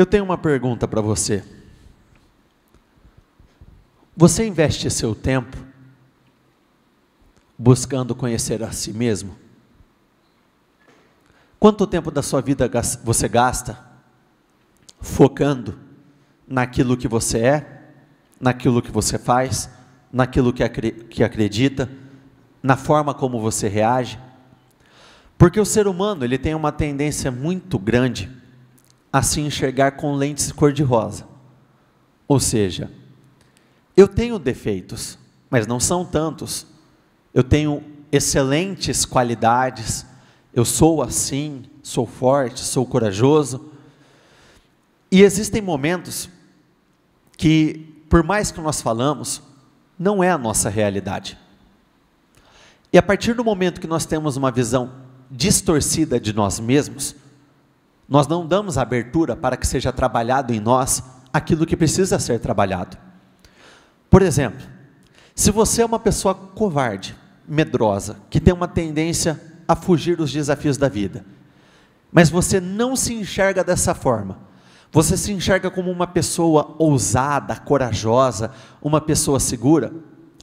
Eu tenho uma pergunta para você. Você investe seu tempo buscando conhecer a si mesmo? Quanto tempo da sua vida você gasta focando naquilo que você é, naquilo que você faz, naquilo que acredita, na forma como você reage? Porque o ser humano, ele tem uma tendência muito grande a se enxergar com lentes cor-de-rosa. Ou seja, eu tenho defeitos, mas não são tantos. Eu tenho excelentes qualidades, eu sou assim, sou forte, sou corajoso. E existem momentos que, por mais que nós falamos, não é a nossa realidade. E a partir do momento que nós temos uma visão distorcida de nós mesmos, nós não damos abertura para que seja trabalhado em nós aquilo que precisa ser trabalhado. Por exemplo, se você é uma pessoa covarde, medrosa, que tem uma tendência a fugir dos desafios da vida, mas você não se enxerga dessa forma, você se enxerga como uma pessoa ousada, corajosa, uma pessoa segura,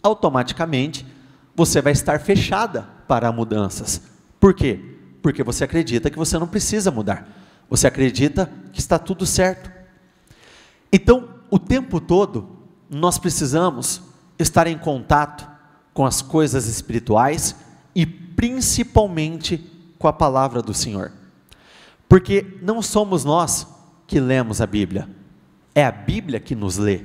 automaticamente você vai estar fechada para mudanças. Por quê? Porque você acredita que você não precisa mudar, você acredita que está tudo certo. Então, o tempo todo, nós precisamos estar em contato com as coisas espirituais e principalmente com a palavra do Senhor. Porque não somos nós que lemos a Bíblia, é a Bíblia que nos lê,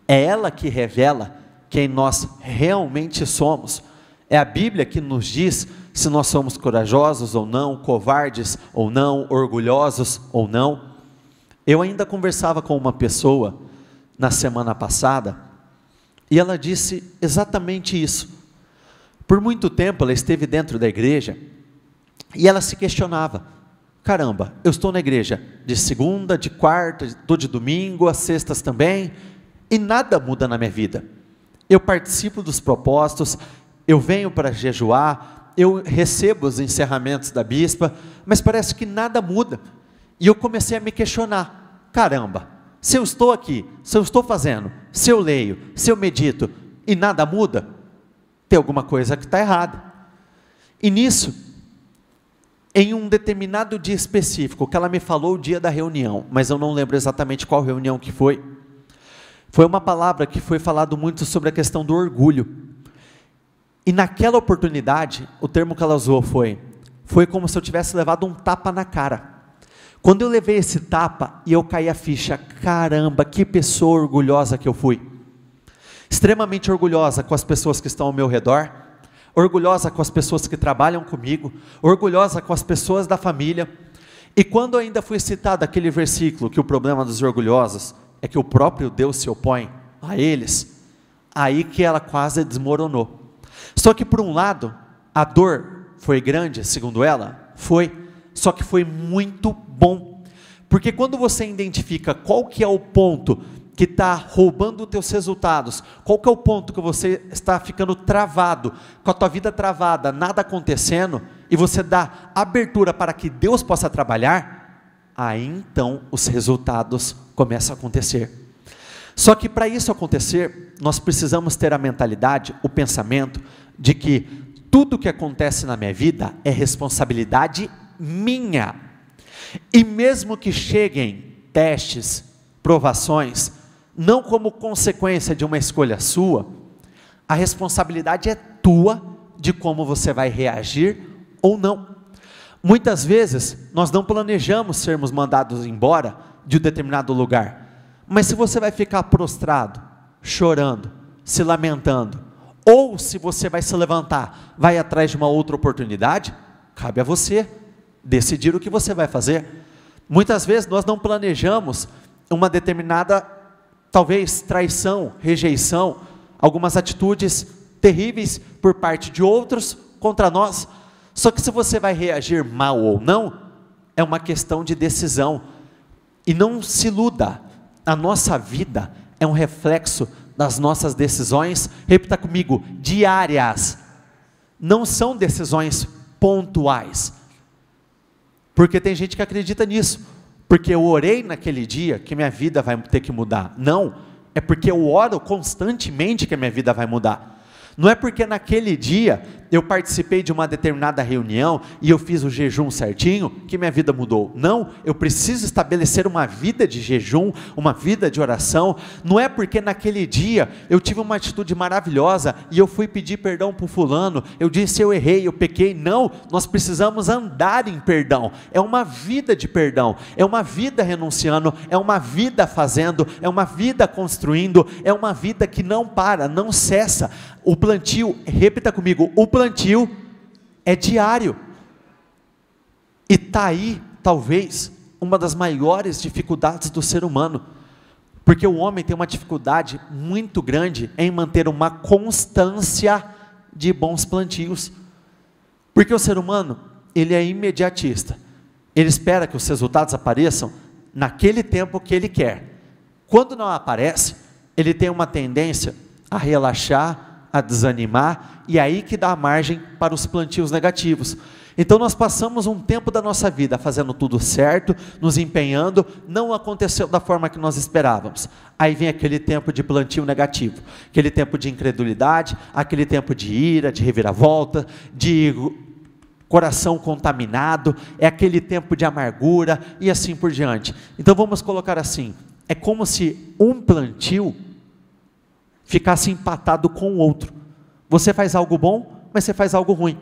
é ela que revela quem nós realmente somos, é a Bíblia que nos diz se nós somos corajosos ou não, covardes ou não, orgulhosos ou não. Eu ainda conversava com uma pessoa na semana passada, e ela disse exatamente isso. Por muito tempo ela esteve dentro da igreja, e ela se questionava: caramba, eu estou na igreja de segunda, de quarta, estou de domingo, às sextas também, e nada muda na minha vida. Eu participo dos propósitos, eu venho para jejuar, eu recebo os encerramentos da bispa, mas parece que nada muda. E eu comecei a me questionar: caramba, se eu estou aqui, se eu estou fazendo, se eu leio, se eu medito e nada muda, tem alguma coisa que está errada. E nisso, em um determinado dia específico, que ela me falou o dia da reunião, mas eu não lembro exatamente qual reunião que foi uma palavra que foi falado muito sobre a questão do orgulho. E naquela oportunidade, o termo que ela usou foi como se eu tivesse levado um tapa na cara. Quando eu levei esse tapa e eu caí a ficha, caramba, que pessoa orgulhosa que eu fui. Extremamente orgulhosa com as pessoas que estão ao meu redor, orgulhosa com as pessoas que trabalham comigo, orgulhosa com as pessoas da família. E quando ainda foi citado aquele versículo, que o problema dos orgulhosos é que o próprio Deus se opõe a eles, aí que ela quase desmoronou. Só que por um lado, a dor foi grande, segundo ela, só que foi muito bom, porque quando você identifica qual que é o ponto que está roubando os teus resultados, qual que é o ponto que você está ficando travado, com a tua vida travada, nada acontecendo, e você dá abertura para que Deus possa trabalhar, aí então os resultados começam a acontecer. Só que para isso acontecer, nós precisamos ter a mentalidade, o pensamento, de que tudo que acontece na minha vida é responsabilidade minha. E mesmo que cheguem testes, provações, não como consequência de uma escolha sua, a responsabilidade é tua de como você vai reagir ou não. Muitas vezes nós não planejamos sermos mandados embora de um determinado lugar, mas se você vai ficar prostrado, chorando, se lamentando, ou se você vai se levantar, vai atrás de uma outra oportunidade, cabe a você decidir o que você vai fazer. Muitas vezes nós não planejamos uma determinada, talvez, traição, rejeição, algumas atitudes terríveis por parte de outros contra nós, só que se você vai reagir mal ou não, é uma questão de decisão. E não se iluda, a nossa vida é um reflexo das nossas decisões, repita comigo, diárias. Não são decisões pontuais, porque tem gente que acredita nisso. porque eu orei naquele dia que minha vida vai ter que mudar. Não, é porque eu oro constantemente que a minha vida vai mudar. Não é porque naquele dia eu participei de uma determinada reunião e eu fiz o jejum certinho que minha vida mudou. Não, eu preciso estabelecer uma vida de jejum, uma vida de oração. Não é porque naquele dia eu tive uma atitude maravilhosa e eu fui pedir perdão para o fulano, eu disse eu errei, eu pequei. Não, nós precisamos andar em perdão. É uma vida de perdão, é uma vida renunciando, é uma vida fazendo, é uma vida construindo, é uma vida que não para, não cessa. O plantio, repita comigo, o plantio é diário. E está aí, talvez, uma das maiores dificuldades do ser humano. Porque o homem tem uma dificuldade muito grande em manter uma constância de bons plantios. Porque o ser humano, ele é imediatista. Ele espera que os resultados apareçam naquele tempo que ele quer. Quando não aparece, ele tem uma tendência a relaxar, a desanimar, e aí que dá margem para os plantios negativos. Então nós passamos um tempo da nossa vida fazendo tudo certo, nos empenhando, não aconteceu da forma que nós esperávamos. Aí vem aquele tempo de plantio negativo, aquele tempo de incredulidade, aquele tempo de ira, de reviravolta, de coração contaminado, é aquele tempo de amargura e assim por diante. Então vamos colocar assim, é como se um plantio ficasse empatado com o outro. Você faz algo bom, mas você faz algo ruim.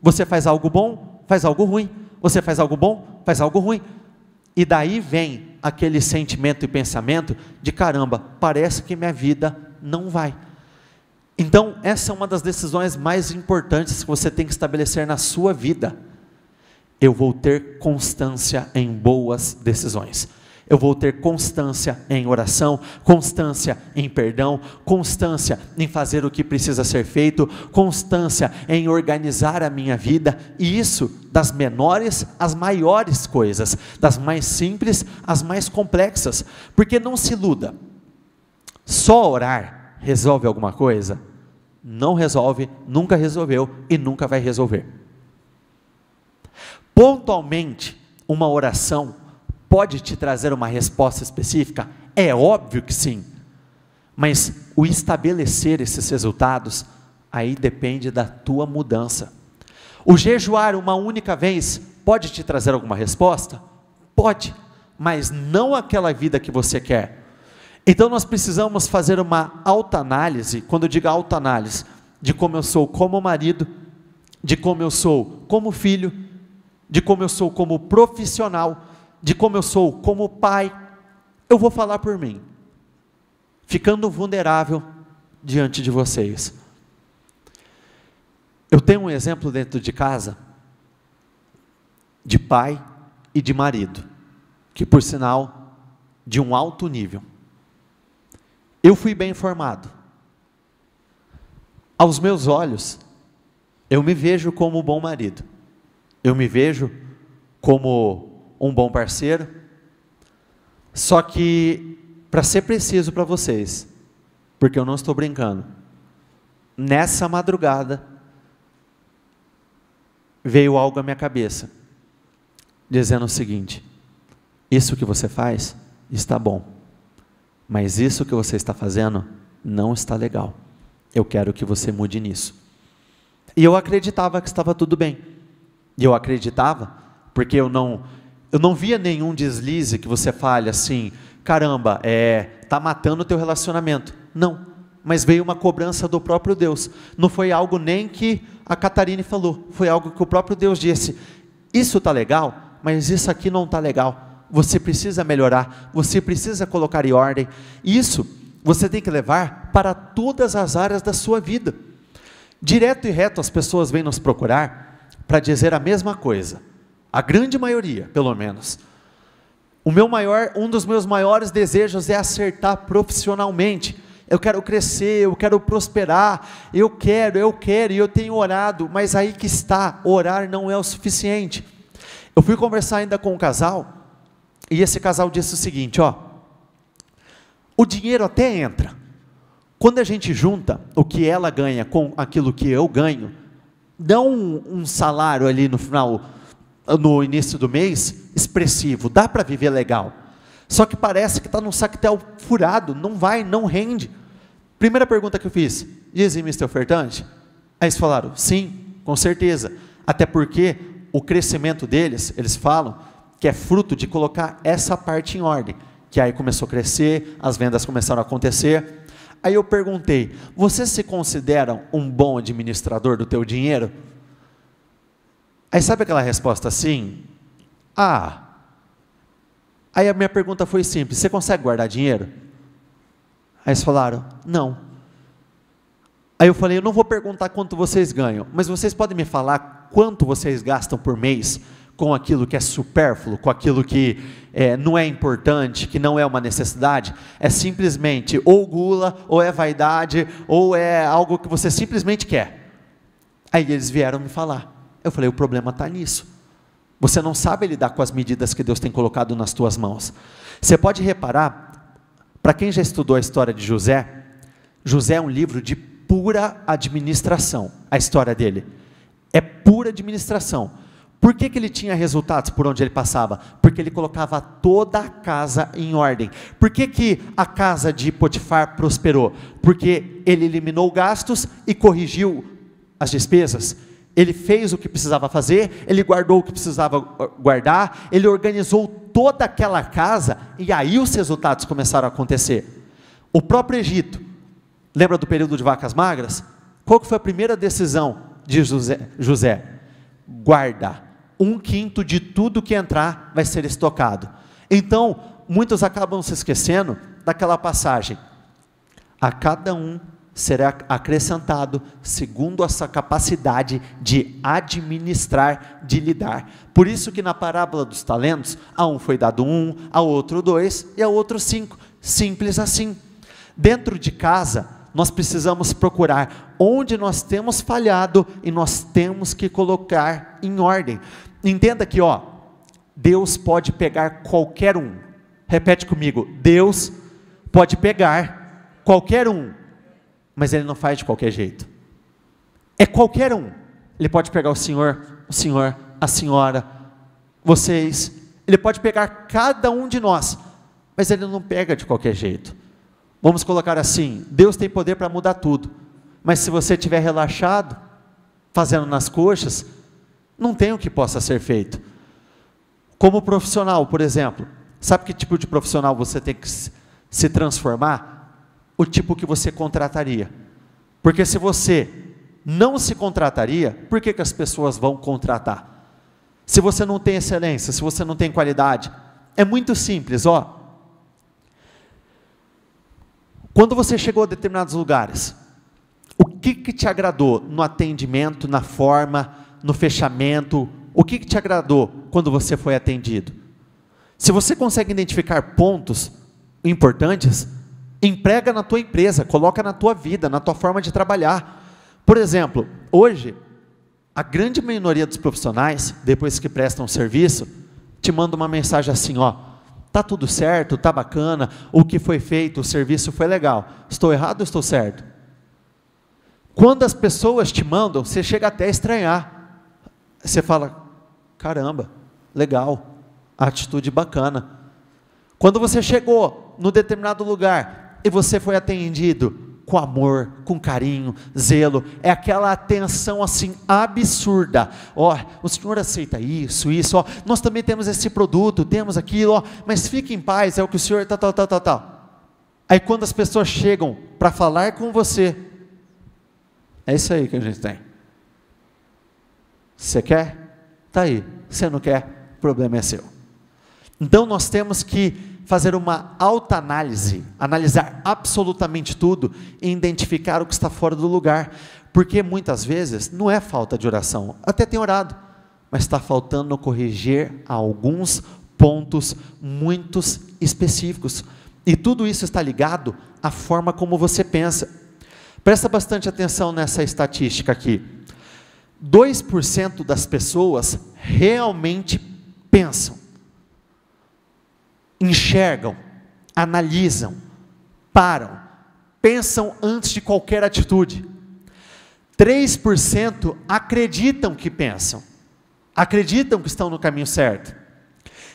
Você faz algo bom, faz algo ruim. Você faz algo bom, faz algo ruim. E daí vem aquele sentimento e pensamento de caramba, parece que minha vida não vai. Então essa é uma das decisões mais importantes que você tem que estabelecer na sua vida. Eu vou ter constância em boas decisões. Eu vou ter constância em oração, constância em perdão, constância em fazer o que precisa ser feito, constância em organizar a minha vida, e isso das menores às maiores coisas, das mais simples às mais complexas, porque não se iluda, só orar resolve alguma coisa? Não resolve, nunca resolveu e nunca vai resolver. Pontualmente, uma oração pode te trazer uma resposta específica? É óbvio que sim, mas o estabelecer esses resultados, aí depende da tua mudança. O jejuar uma única vez, pode te trazer alguma resposta? Pode, mas não aquela vida que você quer. Então nós precisamos fazer uma autoanálise, quando eu digo autoanálise, de como eu sou como marido, de como eu sou como filho, de como eu sou como profissional, de como eu sou como pai. Eu vou falar por mim, ficando vulnerável diante de vocês. Eu tenho um exemplo dentro de casa, de pai e de marido, que por sinal, de um alto nível. Eu fui bem formado. Aos meus olhos, eu me vejo como um bom marido, eu me vejo como um bom parceiro, só que, para ser preciso para vocês, porque eu não estou brincando, nessa madrugada, veio algo à minha cabeça, dizendo o seguinte: isso que você faz está bom, mas isso que você está fazendo não está legal, eu quero que você mude nisso. E eu acreditava que estava tudo bem, e eu acreditava, porque eu não via nenhum deslize que você fale assim, caramba, está matando o teu relacionamento. Não, mas veio uma cobrança do próprio Deus. Não foi algo nem que a Catarine falou, foi algo que o próprio Deus disse: isso está legal, mas isso aqui não está legal. Você precisa melhorar, você precisa colocar em ordem. Isso você tem que levar para todas as áreas da sua vida. Direto e reto as pessoas vêm nos procurar para dizer a mesma coisa. A grande maioria, pelo menos. Um dos meus maiores desejos é acertar profissionalmente. Eu quero crescer, eu quero prosperar, eu quero, e eu tenho orado, mas aí que está, orar não é o suficiente. Eu fui conversar ainda com um casal, e esse casal disse o seguinte, o dinheiro até entra, quando a gente junta o que ela ganha com aquilo que eu ganho, dá um salário ali no final, no início do mês, expressivo, dá para viver legal. Só que parece que está num sactel furado, não vai, não rende. Primeira pergunta que eu fiz, dízimo e ofertante? Aí eles falaram, sim, com certeza. Até porque o crescimento deles, eles falam, que é fruto de colocar essa parte em ordem. Que aí começou a crescer, as vendas começaram a acontecer. Aí eu perguntei, você se considera um bom administrador do teu dinheiro? Aí sabe aquela resposta assim? Ah. Aí a minha pergunta foi simples, você consegue guardar dinheiro? Aí eles falaram, não. Aí eu falei, eu não vou perguntar quanto vocês ganham, mas vocês podem me falar quanto vocês gastam por mês com aquilo que é supérfluo, com aquilo que não é importante, que não é uma necessidade? É simplesmente ou gula, ou é vaidade, ou é algo que você simplesmente quer. Aí eles vieram me falar. Eu falei, o problema está nisso. Você não sabe lidar com as medidas que Deus tem colocado nas tuas mãos. Você pode reparar, para quem já estudou a história de José, José é um livro de pura administração, a história dele. É pura administração. Por que ele tinha resultados por onde ele passava? Porque ele colocava toda a casa em ordem. Por que a casa de Potifar prosperou? Porque ele eliminou gastos e corrigiu as despesas. Ele fez o que precisava fazer, ele guardou o que precisava guardar, ele organizou toda aquela casa, e aí os resultados começaram a acontecer. O próprio Egito, lembra do período de vacas magras? Qual que foi a primeira decisão de José? Guarda, 1/5 de tudo que entrar vai ser estocado. Então, muitos acabam se esquecendo daquela passagem, a cada um será acrescentado segundo a sua capacidade de administrar, de lidar. Por isso que na parábola dos talentos, a um foi dado 1, a outro 2 e a outro 5, simples assim. Dentro de casa, nós precisamos procurar onde nós temos falhado e nós temos que colocar em ordem. Entenda que, Deus pode pegar qualquer um. Repete comigo, Deus pode pegar qualquer um, mas Ele não faz de qualquer jeito. É qualquer um. Ele pode pegar o senhor, a senhora, vocês. Ele pode pegar cada um de nós, mas Ele não pega de qualquer jeito. Vamos colocar assim, Deus tem poder para mudar tudo, mas se você estiver relaxado, fazendo nas coxas, não tem o que possa ser feito. Como profissional, por exemplo, sabe que tipo de profissional você tem que se transformar? O tipo que você contrataria. Porque se você não se contrataria, por que as pessoas vão contratar? Se você não tem excelência, se você não tem qualidade, é muito simples, Quando você chegou a determinados lugares, o que te agradou no atendimento, na forma, no fechamento? O que te agradou quando você foi atendido? Se você consegue identificar pontos importantes, emprega na tua empresa, coloca na tua vida, na tua forma de trabalhar. Por exemplo, hoje, a grande maioria dos profissionais, depois que prestam serviço, te manda uma mensagem assim, tá tudo certo, tá bacana, o que foi feito, o serviço foi legal. Estou errado ou estou certo? Quando as pessoas te mandam, você chega até a estranhar. Você fala, caramba, legal, atitude bacana. Quando você chegou no determinado lugar e você foi atendido com amor, com carinho, zelo, é aquela atenção assim absurda. O senhor aceita isso, nós também temos esse produto, temos aquilo, mas fique em paz, é o que o senhor tal. Aí quando as pessoas chegam para falar com você, é isso aí que a gente tem. Você quer? Está aí. Você não quer? O problema é seu. Então nós temos que fazer uma autoanálise, analisar absolutamente tudo e identificar o que está fora do lugar, porque muitas vezes não é falta de oração, até tem orado, mas está faltando corrigir alguns pontos muito específicos, e tudo isso está ligado à forma como você pensa. Presta bastante atenção nessa estatística aqui, 2% das pessoas realmente pensam, enxergam, analisam, param, pensam antes de qualquer atitude. 3% acreditam que pensam, acreditam que estão no caminho certo.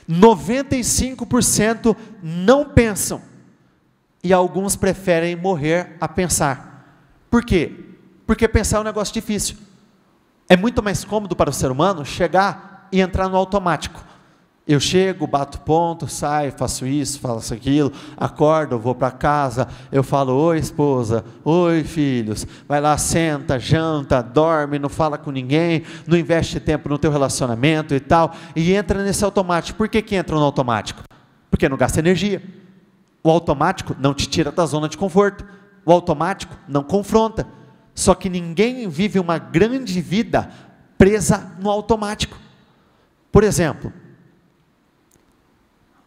95% não pensam, e alguns preferem morrer a pensar. Por quê? Porque pensar é um negócio difícil. É muito mais cômodo para o ser humano chegar e entrar no automático. Eu chego, bato ponto, saio, faço isso, faço aquilo, acordo, vou para casa, eu falo, oi esposa, oi filhos, vai lá, senta, janta, dorme, não fala com ninguém, não investe tempo no teu relacionamento e tal, e entra nesse automático. Por que entra no automático? Porque não gasta energia. O automático não te tira da zona de conforto, o automático não confronta, só que ninguém vive uma grande vida presa no automático. Por exemplo,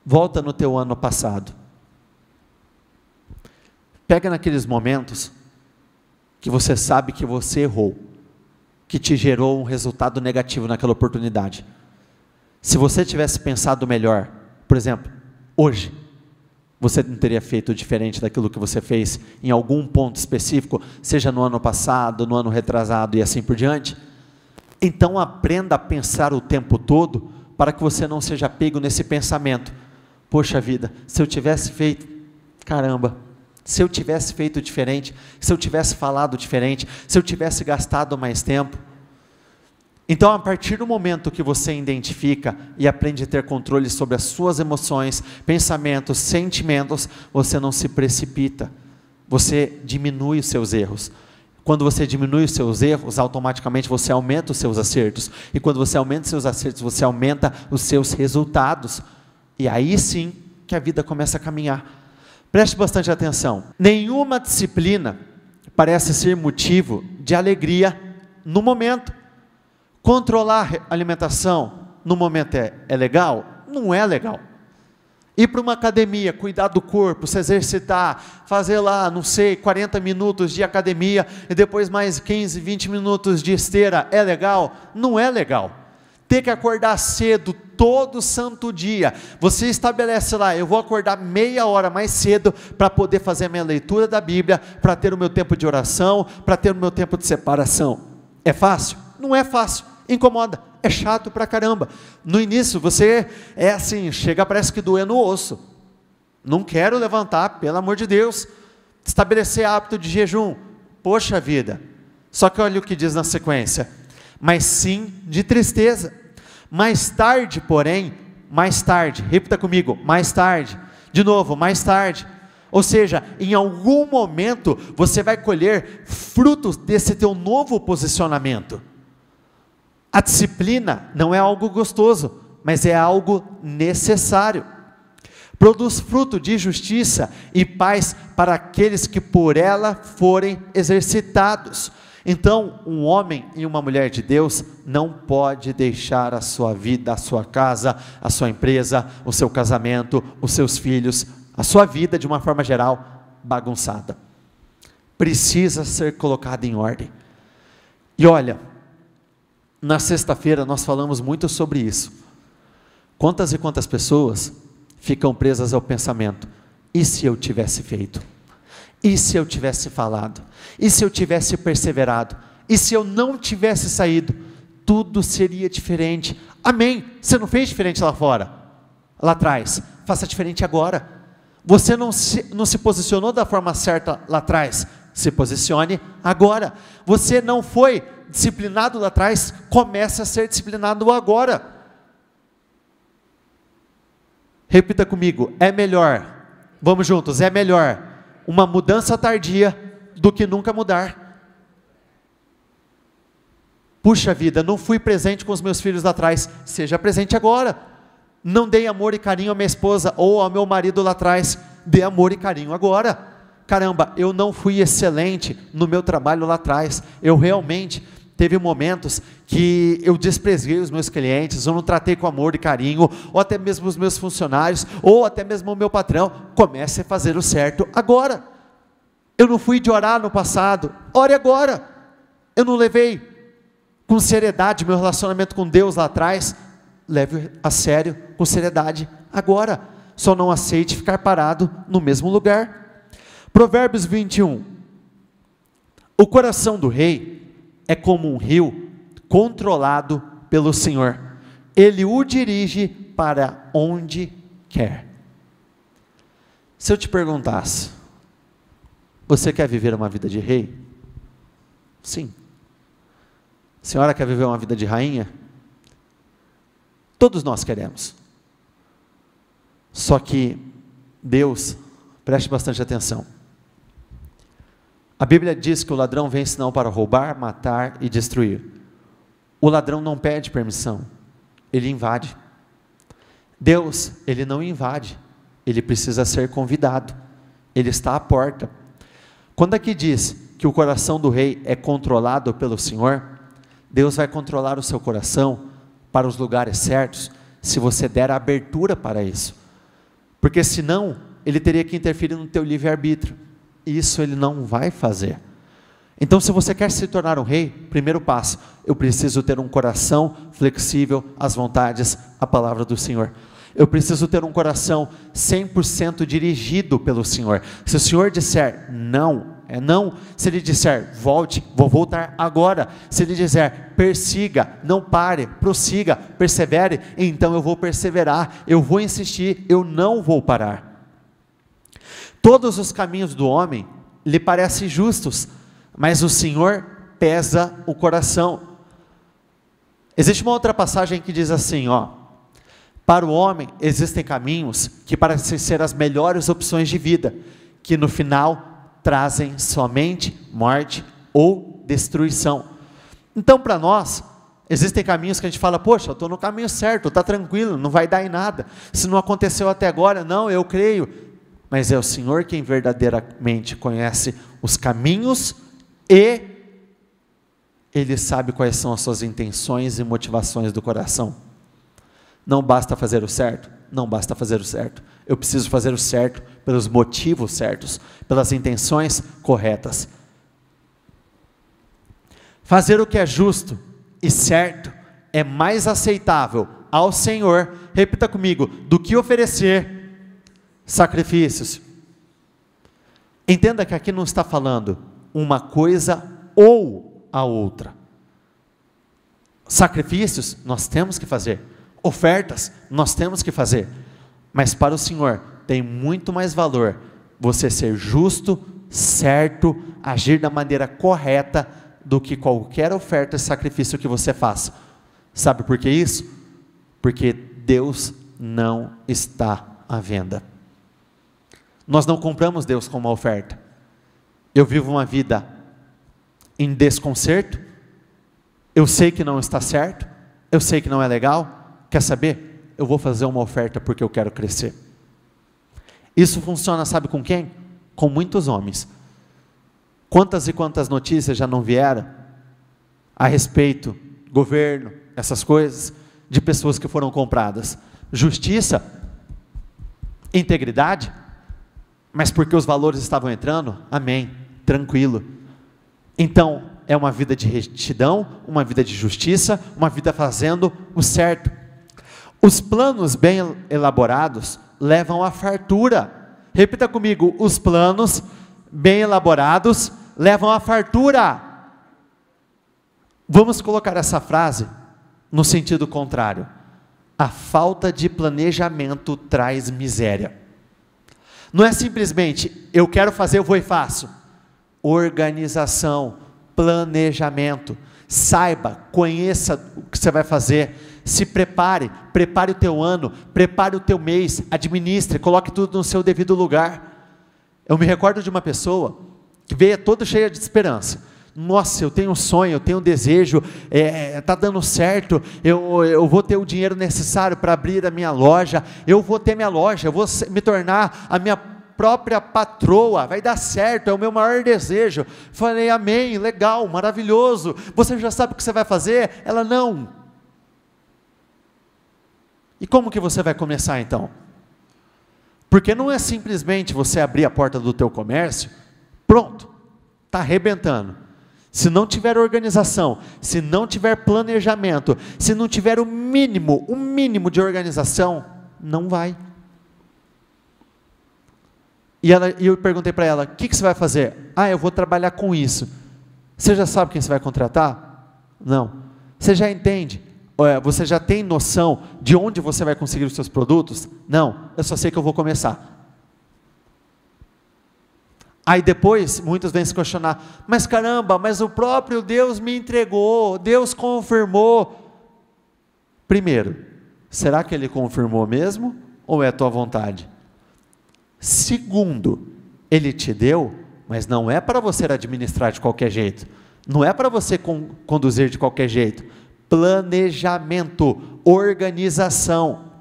volta no teu ano passado, pega naqueles momentos que você sabe que você errou, que te gerou um resultado negativo naquela oportunidade. Se você tivesse pensado melhor, por exemplo, hoje, você não teria feito diferente daquilo que você fez em algum ponto específico, seja no ano passado, no ano retrasado e assim por diante? Então aprenda a pensar o tempo todo, para que você não seja pego nesse pensamento. Poxa vida, se eu tivesse feito, caramba, se eu tivesse feito diferente, se eu tivesse falado diferente, se eu tivesse gastado mais tempo. Então, a partir do momento que você identifica e aprende a ter controle sobre as suas emoções, pensamentos, sentimentos, você não se precipita, você diminui os seus erros. Quando você diminui os seus erros, automaticamente você aumenta os seus acertos, e quando você aumenta os seus acertos, você aumenta os seus resultados, e aí sim que a vida começa a caminhar. Preste bastante atenção, nenhuma disciplina parece ser motivo de alegria no momento. Controlar a alimentação no momento é legal? Não é legal. Ir para uma academia, cuidar do corpo, se exercitar, fazer lá, não sei, 40 minutos de academia e depois mais 15, 20 minutos de esteira, é legal? Não é legal. Ter que acordar cedo todo santo dia, você estabelece lá, eu vou acordar meia hora mais cedo para poder fazer a minha leitura da Bíblia, para ter o meu tempo de oração, para ter o meu tempo de separação. É fácil? Não é fácil. Incomoda, é chato pra caramba. No início você é assim, chega, parece que doer no osso. Não quero levantar, pelo amor de Deus. Estabelecer hábito de jejum, poxa vida. Só que olha o que diz na sequência, mas sim de tristeza. Mais tarde, porém, mais tarde, repita comigo, mais tarde, de novo, mais tarde. Ou seja, em algum momento você vai colher frutos desse teu novo posicionamento. A disciplina não é algo gostoso, mas é algo necessário. Produz fruto de justiça e paz para aqueles que por ela forem exercitados. Então, um homem e uma mulher de Deus não pode deixar a sua vida, a sua casa, a sua empresa, o seu casamento, os seus filhos, a sua vida de uma forma geral, bagunçada. Precisa ser colocada em ordem. E olha, na sexta-feira nós falamos muito sobre isso. Quantas e quantas pessoas ficam presas ao pensamento, e se eu tivesse feito? E se eu tivesse falado? E se eu tivesse perseverado? E se eu não tivesse saído? Tudo seria diferente. Amém. Você não fez diferente lá fora, lá atrás, faça diferente agora. Você não se posicionou da forma certa lá atrás, se posicione agora. Você não foi disciplinado lá atrás, comece a ser disciplinado agora. Repita comigo, é melhor, vamos juntos, é melhor uma mudança tardia do que nunca mudar. Puxa vida, não fui presente com os meus filhos lá atrás, seja presente agora. Não dei amor e carinho à minha esposa ou ao meu marido lá atrás, dê amor e carinho agora. Caramba, eu não fui excelente no meu trabalho lá atrás, eu realmente teve momentos que eu desprezei os meus clientes, eu não tratei com amor e carinho, ou até mesmo os meus funcionários, ou até mesmo o meu patrão. Comece a fazer o certo agora. Eu não fui de orar no passado, ore agora. Eu não levei com seriedade meu relacionamento com Deus lá atrás, leve a sério, com seriedade agora. Só não aceite ficar parado no mesmo lugar. Provérbios 21, o coração do rei é como um rio controlado pelo Senhor, ele o dirige para onde quer. Se eu te perguntasse, você quer viver uma vida de rei? Sim. A senhora quer viver uma vida de rainha? Todos nós queremos. Só que Deus, preste bastante atenção. A Bíblia diz que o ladrão vem senão para roubar, matar e destruir. O ladrão não pede permissão, ele invade. Deus, ele não invade, ele precisa ser convidado, ele está à porta. Quando aqui diz que o coração do rei é controlado pelo Senhor, Deus vai controlar o seu coração para os lugares certos, se você der a abertura para isso, porque senão, ele teria que interferir no teu livre-arbítrio, e isso ele não vai fazer. Então, se você quer se tornar um rei, primeiro passo, eu preciso ter um coração flexível às vontades, à palavra do Senhor. Eu preciso ter um coração 100% dirigido pelo Senhor. Se o Senhor disser não, é não. Se Ele disser volte, vou voltar agora. Se Ele disser persiga, não pare, prossiga, persevere, então eu vou perseverar, eu vou insistir, eu não vou parar. Todos os caminhos do homem lhe parecem justos, mas o Senhor pesa o coração. Existe uma outra passagem que diz assim, para o homem existem caminhos que parecem ser as melhores opções de vida, que no final trazem somente morte ou destruição. Então para nós, existem caminhos que a gente fala, poxa, eu estou no caminho certo, está tranquilo, não vai dar em nada, se não aconteceu até agora, não, eu creio, mas é o Senhor quem verdadeiramente conhece os caminhos e Ele sabe quais são as suas intenções e motivações do coração. Não basta fazer o certo, não basta fazer o certo, eu preciso fazer o certo pelos motivos certos, pelas intenções corretas. Fazer o que é justo e certo é mais aceitável ao Senhor, repita comigo, do que oferecer sacrifícios. Entenda que aqui não está falando uma coisa ou a outra. Sacrifícios nós temos que fazer, ofertas nós temos que fazer, mas para o Senhor tem muito mais valor você ser justo, certo, agir da maneira correta do que qualquer oferta e sacrifício que você faça. Sabe por que isso? Porque Deus não está à venda. Nós não compramos Deus com uma oferta. Eu vivo uma vida em desconcerto, eu sei que não está certo, eu sei que não é legal, quer saber? Eu vou fazer uma oferta porque eu quero crescer. Isso funciona, sabe com quem? Com muitos homens. Quantas e quantas notícias já não vieram a respeito, governo, essas coisas, de pessoas que foram compradas. Justiça, integridade, mas porque os valores estavam entrando, amém, tranquilo. Então, é uma vida de retidão, uma vida de justiça, uma vida fazendo o certo. Os planos bem elaborados levam à fartura. Repita comigo, os planos bem elaborados levam à fartura. Vamos colocar essa frase no sentido contrário. A falta de planejamento traz miséria. Não é simplesmente, eu quero fazer, eu vou e faço. Organização, planejamento. Saiba, conheça o que você vai fazer. Se prepare, prepare o teu ano, prepare o teu mês, administre, coloque tudo no seu devido lugar. Eu me recordo de uma pessoa que veio toda cheia de esperança. Nossa, eu tenho um sonho, eu tenho um desejo, está dando certo, eu vou ter o dinheiro necessário para abrir a minha loja, eu vou ter minha loja, eu vou me tornar a minha própria patroa, vai dar certo, é o meu maior desejo. Falei, amém, legal, maravilhoso, você já sabe o que você vai fazer? Ela, não. E como que você vai começar então? Porque não é simplesmente você abrir a porta do teu comércio, pronto, está arrebentando. Se não tiver organização, se não tiver planejamento, se não tiver o mínimo de organização, não vai. E eu perguntei para ela, o que você vai fazer? Eu vou trabalhar com isso. Você já sabe quem você vai contratar? Não. Você já entende Você já tem noção de onde você vai conseguir os seus produtos? Não, eu só sei que eu vou começar. Aí depois, muitos vêm se questionar, mas caramba, mas o próprio Deus me entregou, Deus confirmou. Primeiro, será que Ele confirmou mesmo, ou é a tua vontade? Segundo, Ele te deu, mas não é para você administrar de qualquer jeito, não é para você conduzir de qualquer jeito. Planejamento, organização.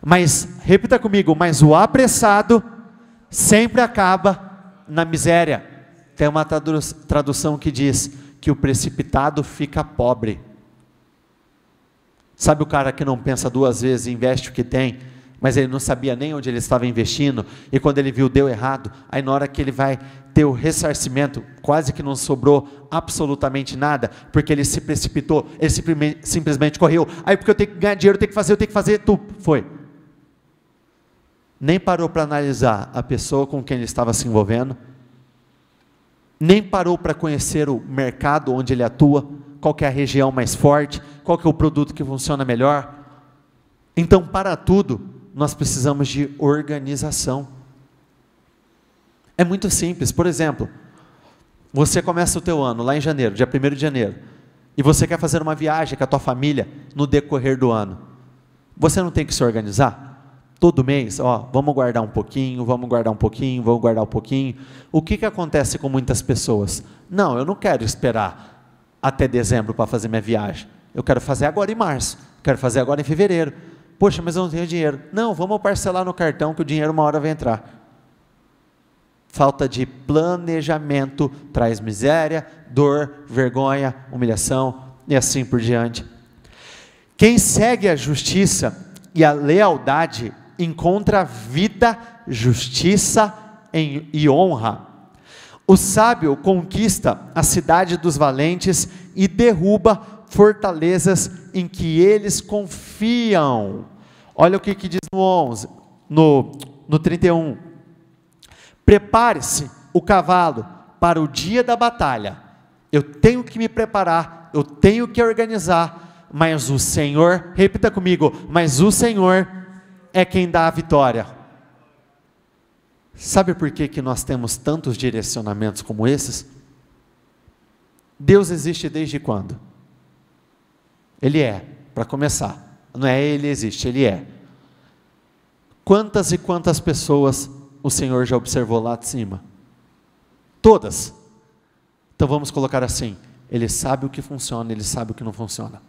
Mas, repita comigo, mas o apressado sempre acaba na miséria. Tem uma tradução que diz que o precipitado fica pobre. Sabe o cara que não pensa duas vezes e investe o que tem, mas ele não sabia nem onde ele estava investindo, e quando ele viu deu errado, aí na hora que ele vai ter o ressarcimento, quase que não sobrou absolutamente nada, porque ele se precipitou, ele simplesmente correu, aí porque eu tenho que ganhar dinheiro, eu tenho que fazer, foi. Nem parou para analisar a pessoa com quem ele estava se envolvendo, nem parou para conhecer o mercado onde ele atua, qual que é a região mais forte, qual que é o produto que funciona melhor. Então, para tudo, nós precisamos de organização. É muito simples. Por exemplo, você começa o teu ano lá em janeiro, dia 1º de janeiro, e você quer fazer uma viagem com a tua família no decorrer do ano. Você não tem que se organizar? Todo mês, vamos guardar um pouquinho, vamos guardar um pouquinho, vamos guardar um pouquinho. O que acontece com muitas pessoas? Não, eu não quero esperar até dezembro para fazer minha viagem. Eu quero fazer agora em março, quero fazer agora em fevereiro. Poxa, mas eu não tenho dinheiro. Não, vamos parcelar no cartão que o dinheiro uma hora vai entrar. Falta de planejamento traz miséria, dor, vergonha, humilhação e assim por diante. Quem segue a justiça e a lealdade encontra vida, justiça e honra. O sábio conquista a cidade dos valentes e derruba fortalezas em que eles confiam. Olha o que diz no 11, no 31. Prepare-se o cavalo para o dia da batalha. Eu tenho que me preparar, eu tenho que organizar, mas o Senhor, repita comigo, mas o Senhor é quem dá a vitória. Sabe por que nós temos tantos direcionamentos como esses? Deus existe desde quando? Ele é, para começar. Não é Ele existe, Ele é. Quantas e quantas pessoas o Senhor já observou lá de cima? Todas. Então vamos colocar assim, Ele sabe o que funciona, Ele sabe o que não funciona.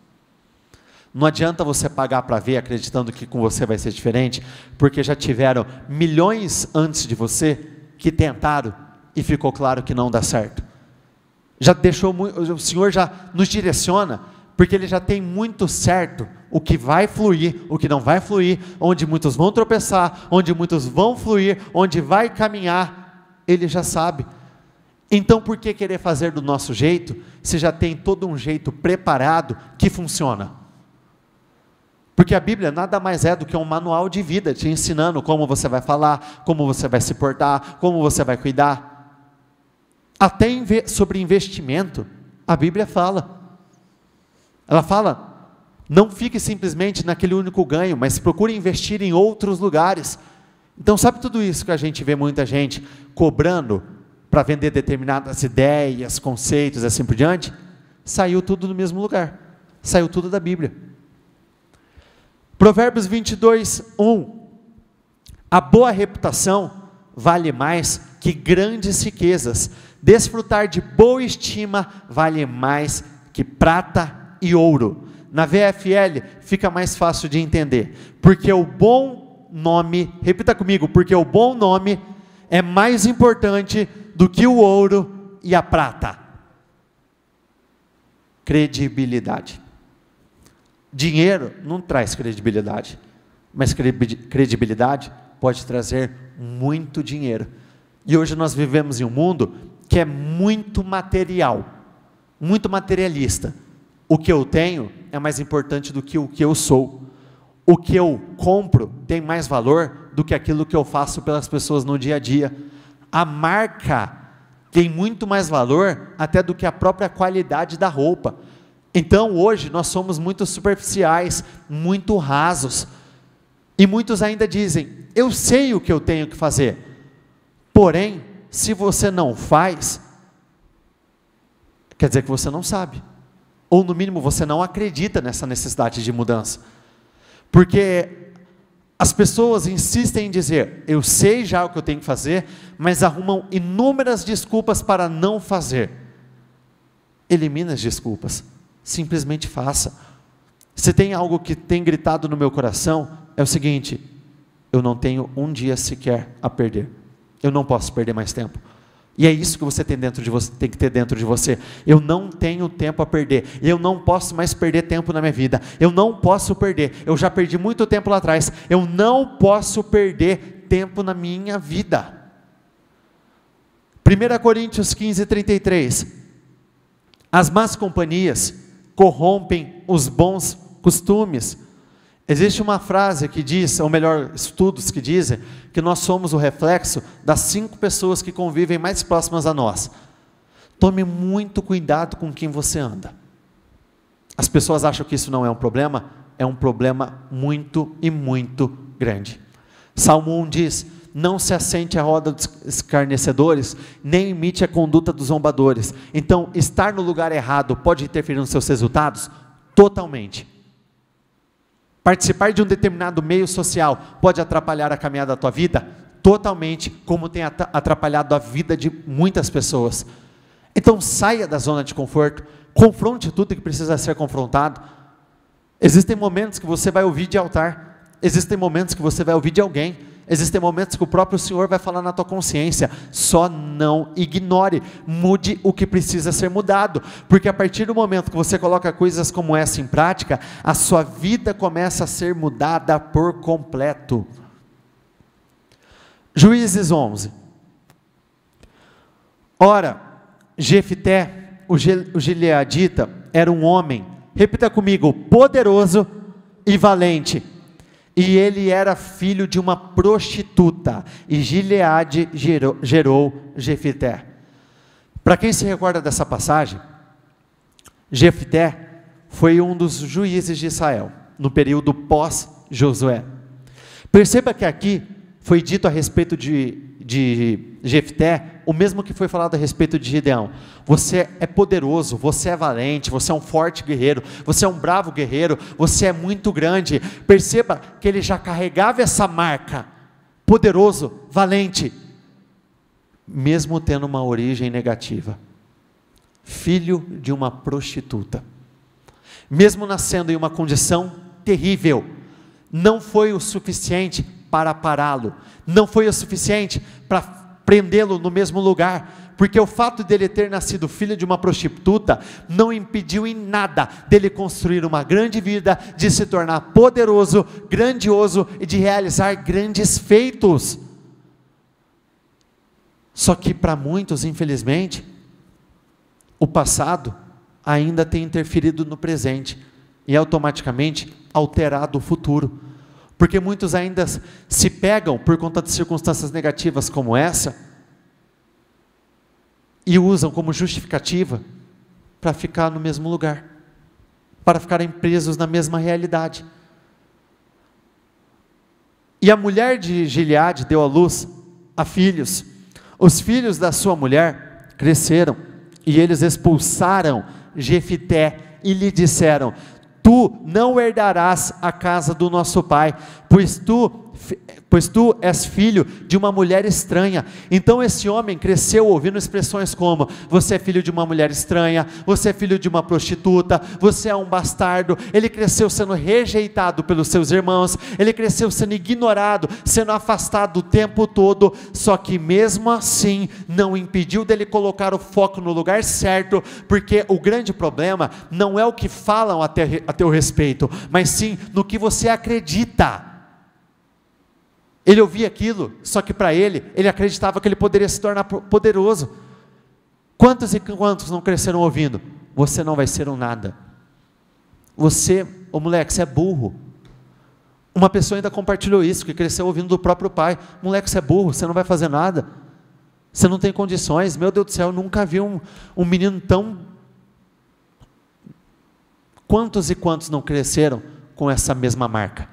Não adianta você pagar para ver, acreditando que com você vai ser diferente, porque já tiveram milhões antes de você, que tentaram, e ficou claro que não dá certo. O Senhor já nos direciona, porque Ele já tem muito certo, o que vai fluir, o que não vai fluir, onde muitos vão tropeçar, onde muitos vão fluir, onde vai caminhar, Ele já sabe. Então por que querer fazer do nosso jeito, se já tem todo um jeito preparado, que funciona? Porque a Bíblia nada mais é do que um manual de vida, te ensinando como você vai falar, como você vai se portar, como você vai cuidar. Até sobre investimento, a Bíblia fala. Ela fala, não fique simplesmente naquele único ganho, mas procure investir em outros lugares. Então sabe tudo isso que a gente vê muita gente cobrando para vender determinadas ideias, conceitos, assim por diante? Saiu tudo do mesmo lugar, saiu tudo da Bíblia. Provérbios 22, 1. A boa reputação vale mais que grandes riquezas. Desfrutar de boa estima vale mais que prata e ouro. Na VFL fica mais fácil de entender. Porque o bom nome, repita comigo, porque o bom nome é mais importante do que o ouro e a prata. Credibilidade. Dinheiro não traz credibilidade, mas credibilidade pode trazer muito dinheiro. E hoje nós vivemos em um mundo que é muito material, muito materialista. O que eu tenho é mais importante do que o que eu sou. O que eu compro tem mais valor do que aquilo que eu faço pelas pessoas no dia a dia. A marca tem muito mais valor até do que a própria qualidade da roupa. Então hoje nós somos muito superficiais, muito rasos, e muitos ainda dizem, eu sei o que eu tenho que fazer, porém, se você não faz, quer dizer que você não sabe, ou no mínimo você não acredita nessa necessidade de mudança, porque as pessoas insistem em dizer, eu sei já o que eu tenho que fazer, mas arrumam inúmeras desculpas para não fazer. Elimina as desculpas, simplesmente faça. Se tem algo que tem gritado no meu coração, é o seguinte, eu não tenho um dia sequer a perder, eu não posso perder mais tempo. E é isso que você tem dentro de você, tem que ter dentro de você. Eu não tenho tempo a perder. Eu não posso mais perder tempo na minha vida. Eu não posso perder. Eu já perdi muito tempo lá atrás. Eu não posso perder tempo na minha vida. 1 Coríntios 15:33. As más companhias corrompem os bons costumes. Existe uma frase que diz, ou melhor, estudos que dizem, que nós somos o reflexo das 5 pessoas que convivem mais próximas a nós. Tome muito cuidado com quem você anda. As pessoas acham que isso não é um problema muito e muito grande. Salmo 1 diz, não se assente à roda dos escarnecedores, nem imite a conduta dos zombadores. Então, estar no lugar errado pode interferir nos seus resultados? Totalmente. Participar de um determinado meio social pode atrapalhar a caminhada da tua vida? Totalmente, como tem atrapalhado a vida de muitas pessoas. Então saia da zona de conforto, confronte tudo que precisa ser confrontado. Existem momentos que você vai ouvir de altar, existem momentos que você vai ouvir de alguém, existem momentos que o próprio Senhor vai falar na tua consciência, só não ignore, mude o que precisa ser mudado, porque a partir do momento que você coloca coisas como essa em prática, a sua vida começa a ser mudada por completo. Juízes 11. Ora, Jefté, o gileadita, era um homem, repita comigo, poderoso e valente. E ele era filho de uma prostituta, e Gileade gerou Jefté. Para quem se recorda dessa passagem, Jefté foi um dos juízes de Israel, no período pós-Josué. Perceba que aqui foi dito a respeito de Jefté, o mesmo que foi falado a respeito de Gideão. Você é poderoso, você é valente, você é um forte guerreiro, você é um bravo guerreiro, você é muito grande. Perceba que ele já carregava essa marca, poderoso, valente, mesmo tendo uma origem negativa, filho de uma prostituta, mesmo nascendo em uma condição terrível, não foi o suficiente para pará-lo, não foi o suficiente para prendê-lo no mesmo lugar, porque o fato dele ter nascido filho de uma prostituta, não impediu em nada dele construir uma grande vida, de se tornar poderoso, grandioso, e de realizar grandes feitos. Só que para muitos, infelizmente, o passado ainda tem interferido no presente, e automaticamente alterado o futuro, porque muitos ainda se pegam por conta de circunstâncias negativas como essa, e usam como justificativa para ficar no mesmo lugar, para ficarem presos na mesma realidade. E a mulher de Gileade deu à luz a filhos. Os filhos da sua mulher cresceram, e eles expulsaram Jefté, e lhe disseram, tu não herdarás a casa do nosso pai, pois tu és filho de uma mulher estranha. Então esse homem cresceu ouvindo expressões como, você é filho de uma mulher estranha, você é filho de uma prostituta, você é um bastardo. Ele cresceu sendo rejeitado pelos seus irmãos, ele cresceu sendo ignorado, sendo afastado o tempo todo, só que mesmo assim, não impediu dele colocar o foco no lugar certo, porque o grande problema não é o que falam a teu respeito, mas sim no que você acredita. Ele ouvia aquilo, só que para ele acreditava que ele poderia se tornar poderoso. Quantos e quantos não cresceram ouvindo? Você não vai ser um nada. Você, moleque, você é burro. Uma pessoa ainda compartilhou isso, que cresceu ouvindo do próprio pai. Moleque, você é burro, você não vai fazer nada. Você não tem condições. Meu Deus do céu, eu nunca vi um menino tão Quantos e quantos não cresceram com essa mesma marca?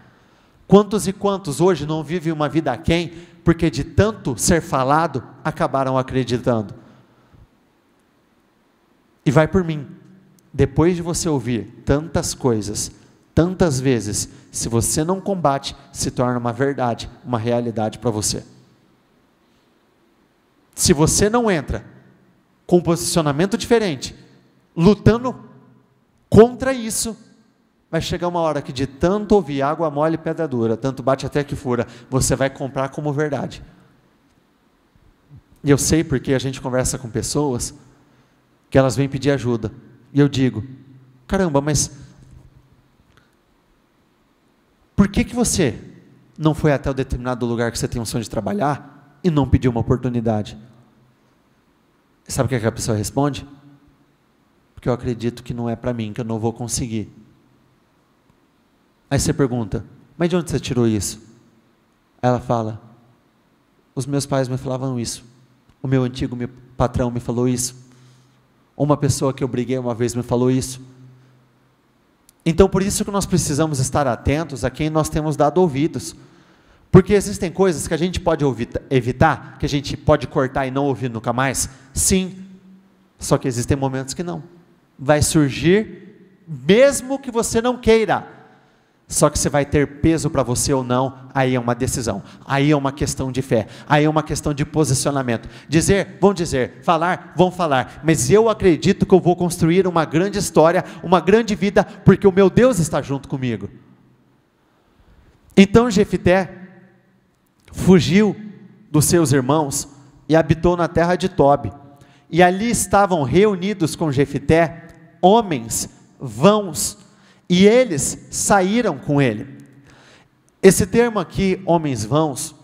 Quantos e quantos hoje não vivem uma vida aquém, porque de tanto ser falado, acabaram acreditando? E vai por mim, depois de você ouvir tantas coisas, tantas vezes, se você não combate, se torna uma verdade, uma realidade para você. Se você não entra com um posicionamento diferente, lutando contra isso, vai chegar uma hora que de tanto ouvir água mole e pedra dura, tanto bate até que fura, você vai comprar como verdade. E eu sei porque a gente conversa com pessoas que elas vêm pedir ajuda, e eu digo, caramba, mas por que você não foi até o determinado lugar que você tem um sonho de trabalhar e não pediu uma oportunidade? Sabe o que a pessoa responde? Porque eu acredito que não é para mim, que eu não vou conseguir. Aí você pergunta, mas de onde você tirou isso? Ela fala, os meus pais me falavam isso, o meu antigo patrão me falou isso, uma pessoa que eu briguei uma vez me falou isso. Então por isso que nós precisamos estar atentos a quem nós temos dado ouvidos, porque existem coisas que a gente pode evitar, que a gente pode cortar e não ouvir nunca mais, sim, só que existem momentos que não, vai surgir, mesmo que você não queira, só que você vai ter peso para você ou não, aí é uma decisão, aí é uma questão de fé, aí é uma questão de posicionamento, vão dizer, falar, vão falar, mas eu acredito que eu vou construir uma grande história, uma grande vida, porque o meu Deus está junto comigo. Então Jefté fugiu dos seus irmãos e habitou na terra de Tobi, e ali estavam reunidos com Jefté homens vãos, e eles saíram com ele. Esse termo aqui, homens vãos,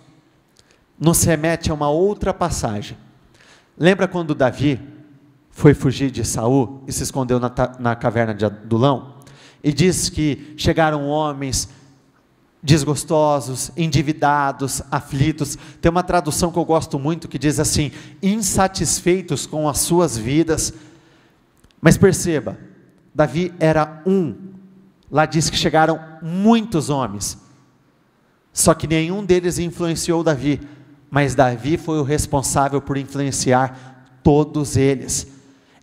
nos remete a uma outra passagem. Lembra quando Davi foi fugir de Saul e se escondeu na caverna de Adulão? E diz que chegaram homens desgostosos, endividados, aflitos. Tem uma tradução que eu gosto muito que diz assim, insatisfeitos com as suas vidas. Mas perceba, Davi era lá diz que chegaram muitos homens, só que nenhum deles influenciou Davi, mas Davi foi o responsável por influenciar todos eles.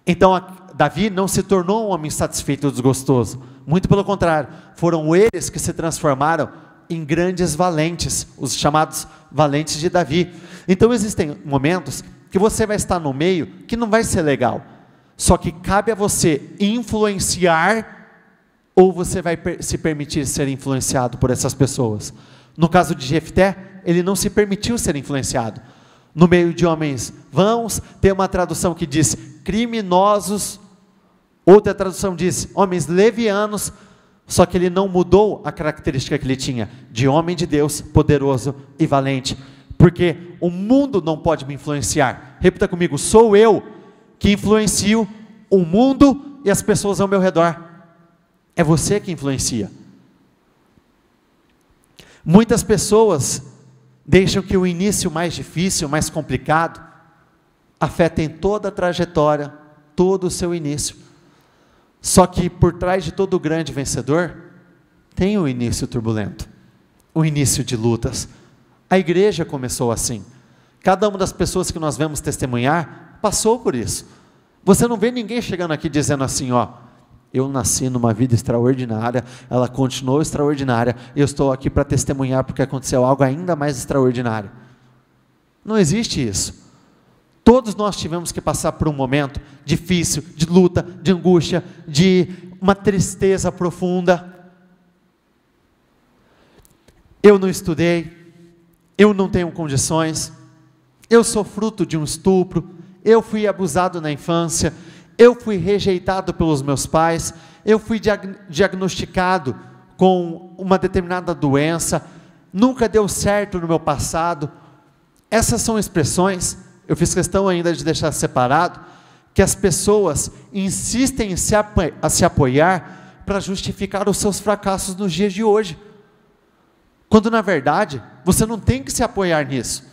Então Davi não se tornou um homem satisfeito e desgostoso, muito pelo contrário, foram eles que se transformaram em grandes valentes, os chamados valentes de Davi. Então existem momentos que você vai estar no meio que não vai ser legal, só que cabe a você influenciar, ou você vai se permitir ser influenciado por essas pessoas. No caso de Jefté, ele não se permitiu ser influenciado. No meio de homens vãos, tem uma tradução que diz criminosos, outra tradução diz homens levianos, só que ele não mudou a característica que ele tinha, de homem de Deus, poderoso e valente, porque o mundo não pode me influenciar. Repita comigo, sou eu que influencio o mundo e as pessoas ao meu redor. É você que influencia. Muitas pessoas deixam que o início mais difícil, mais complicado, afetem toda a trajetória, todo o seu início. Só que por trás de todo grande vencedor, tem um início turbulento, um início de lutas. A igreja começou assim. Cada uma das pessoas que nós vemos testemunhar, passou por isso. Você não vê ninguém chegando aqui dizendo assim, eu nasci numa vida extraordinária, ela continuou extraordinária, eu estou aqui para testemunhar porque aconteceu algo ainda mais extraordinário. Não existe isso. Todos nós tivemos que passar por um momento difícil, de luta, de angústia, de uma tristeza profunda. Eu não estudei, eu não tenho condições, eu sou fruto de um estupro, eu fui abusado na infância, eu fui rejeitado pelos meus pais, eu fui diagnosticado com uma determinada doença, nunca deu certo no meu passado. Essas são expressões, eu fiz questão ainda de deixar separado, que as pessoas insistem em se apoiar para justificar os seus fracassos nos dias de hoje, quando na verdade, você não tem que se apoiar nisso,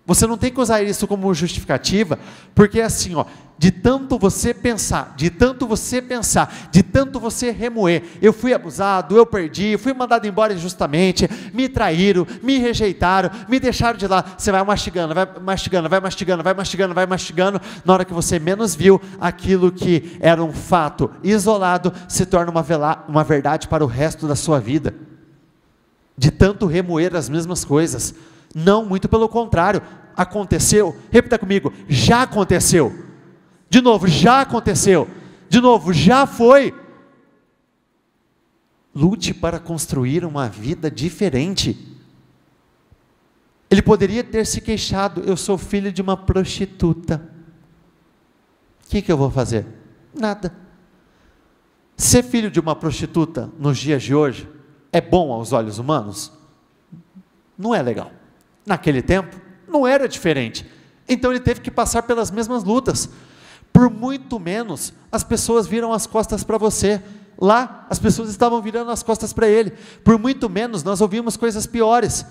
Você não tem que usar isso como justificativa, porque é assim, ó, de tanto você pensar, de tanto você pensar, de tanto você remoer, eu fui abusado, eu perdi, fui mandado embora injustamente, me traíram, me rejeitaram, me deixaram de lado. Você vai mastigando, vai mastigando, vai mastigando, vai mastigando, vai mastigando, na hora que você menos viu, aquilo que era um fato isolado, se torna uma verdade para o resto da sua vida. De tanto remoer as mesmas coisas. Não, muito pelo contrário, aconteceu, repita comigo, já aconteceu, de novo, já aconteceu, de novo, já foi. Lute para construir uma vida diferente. Ele poderia ter se queixado, eu sou filho de uma prostituta, o que eu vou fazer? Nada. Ser filho de uma prostituta nos dias de hoje é bom aos olhos humanos? Não é legal. Naquele tempo, não era diferente. Então ele teve que passar pelas mesmas lutas. Por muito menos, as pessoas viram as costas para você. Lá, as pessoas estavam virando as costas para ele. Por muito menos, nós ouvimos coisas piores.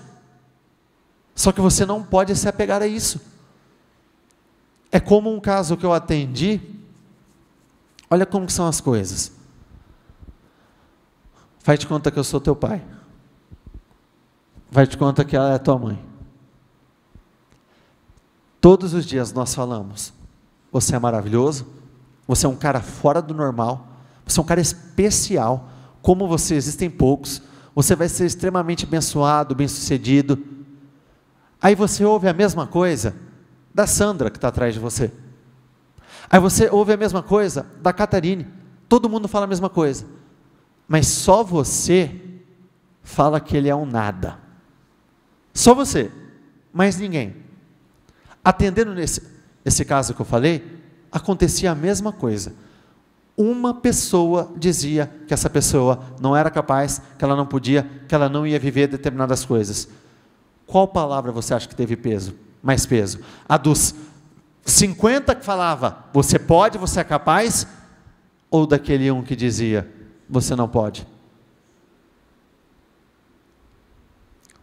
Só que você não pode se apegar a isso. É como um caso que eu atendi. Olha como são as coisas. Faz de conta que eu sou teu pai. Faz de conta que ela é tua mãe. Todos os dias nós falamos, você é maravilhoso, você é um cara fora do normal, você é um cara especial, como você existem poucos, você vai ser extremamente abençoado, bem-sucedido. Aí você ouve a mesma coisa da Sandra que está atrás de você. Aí você ouve a mesma coisa da Catarine, todo mundo fala a mesma coisa, mas só você fala que ele é um nada. Só você, mais ninguém. Atendendo esse caso que eu falei, acontecia a mesma coisa. Uma pessoa dizia que essa pessoa não era capaz, que ela não podia, que ela não ia viver determinadas coisas. Qual palavra você acha que teve peso? Mais peso? A dos 50 que falava, você pode, você é capaz? Ou daquele um que dizia, você não pode?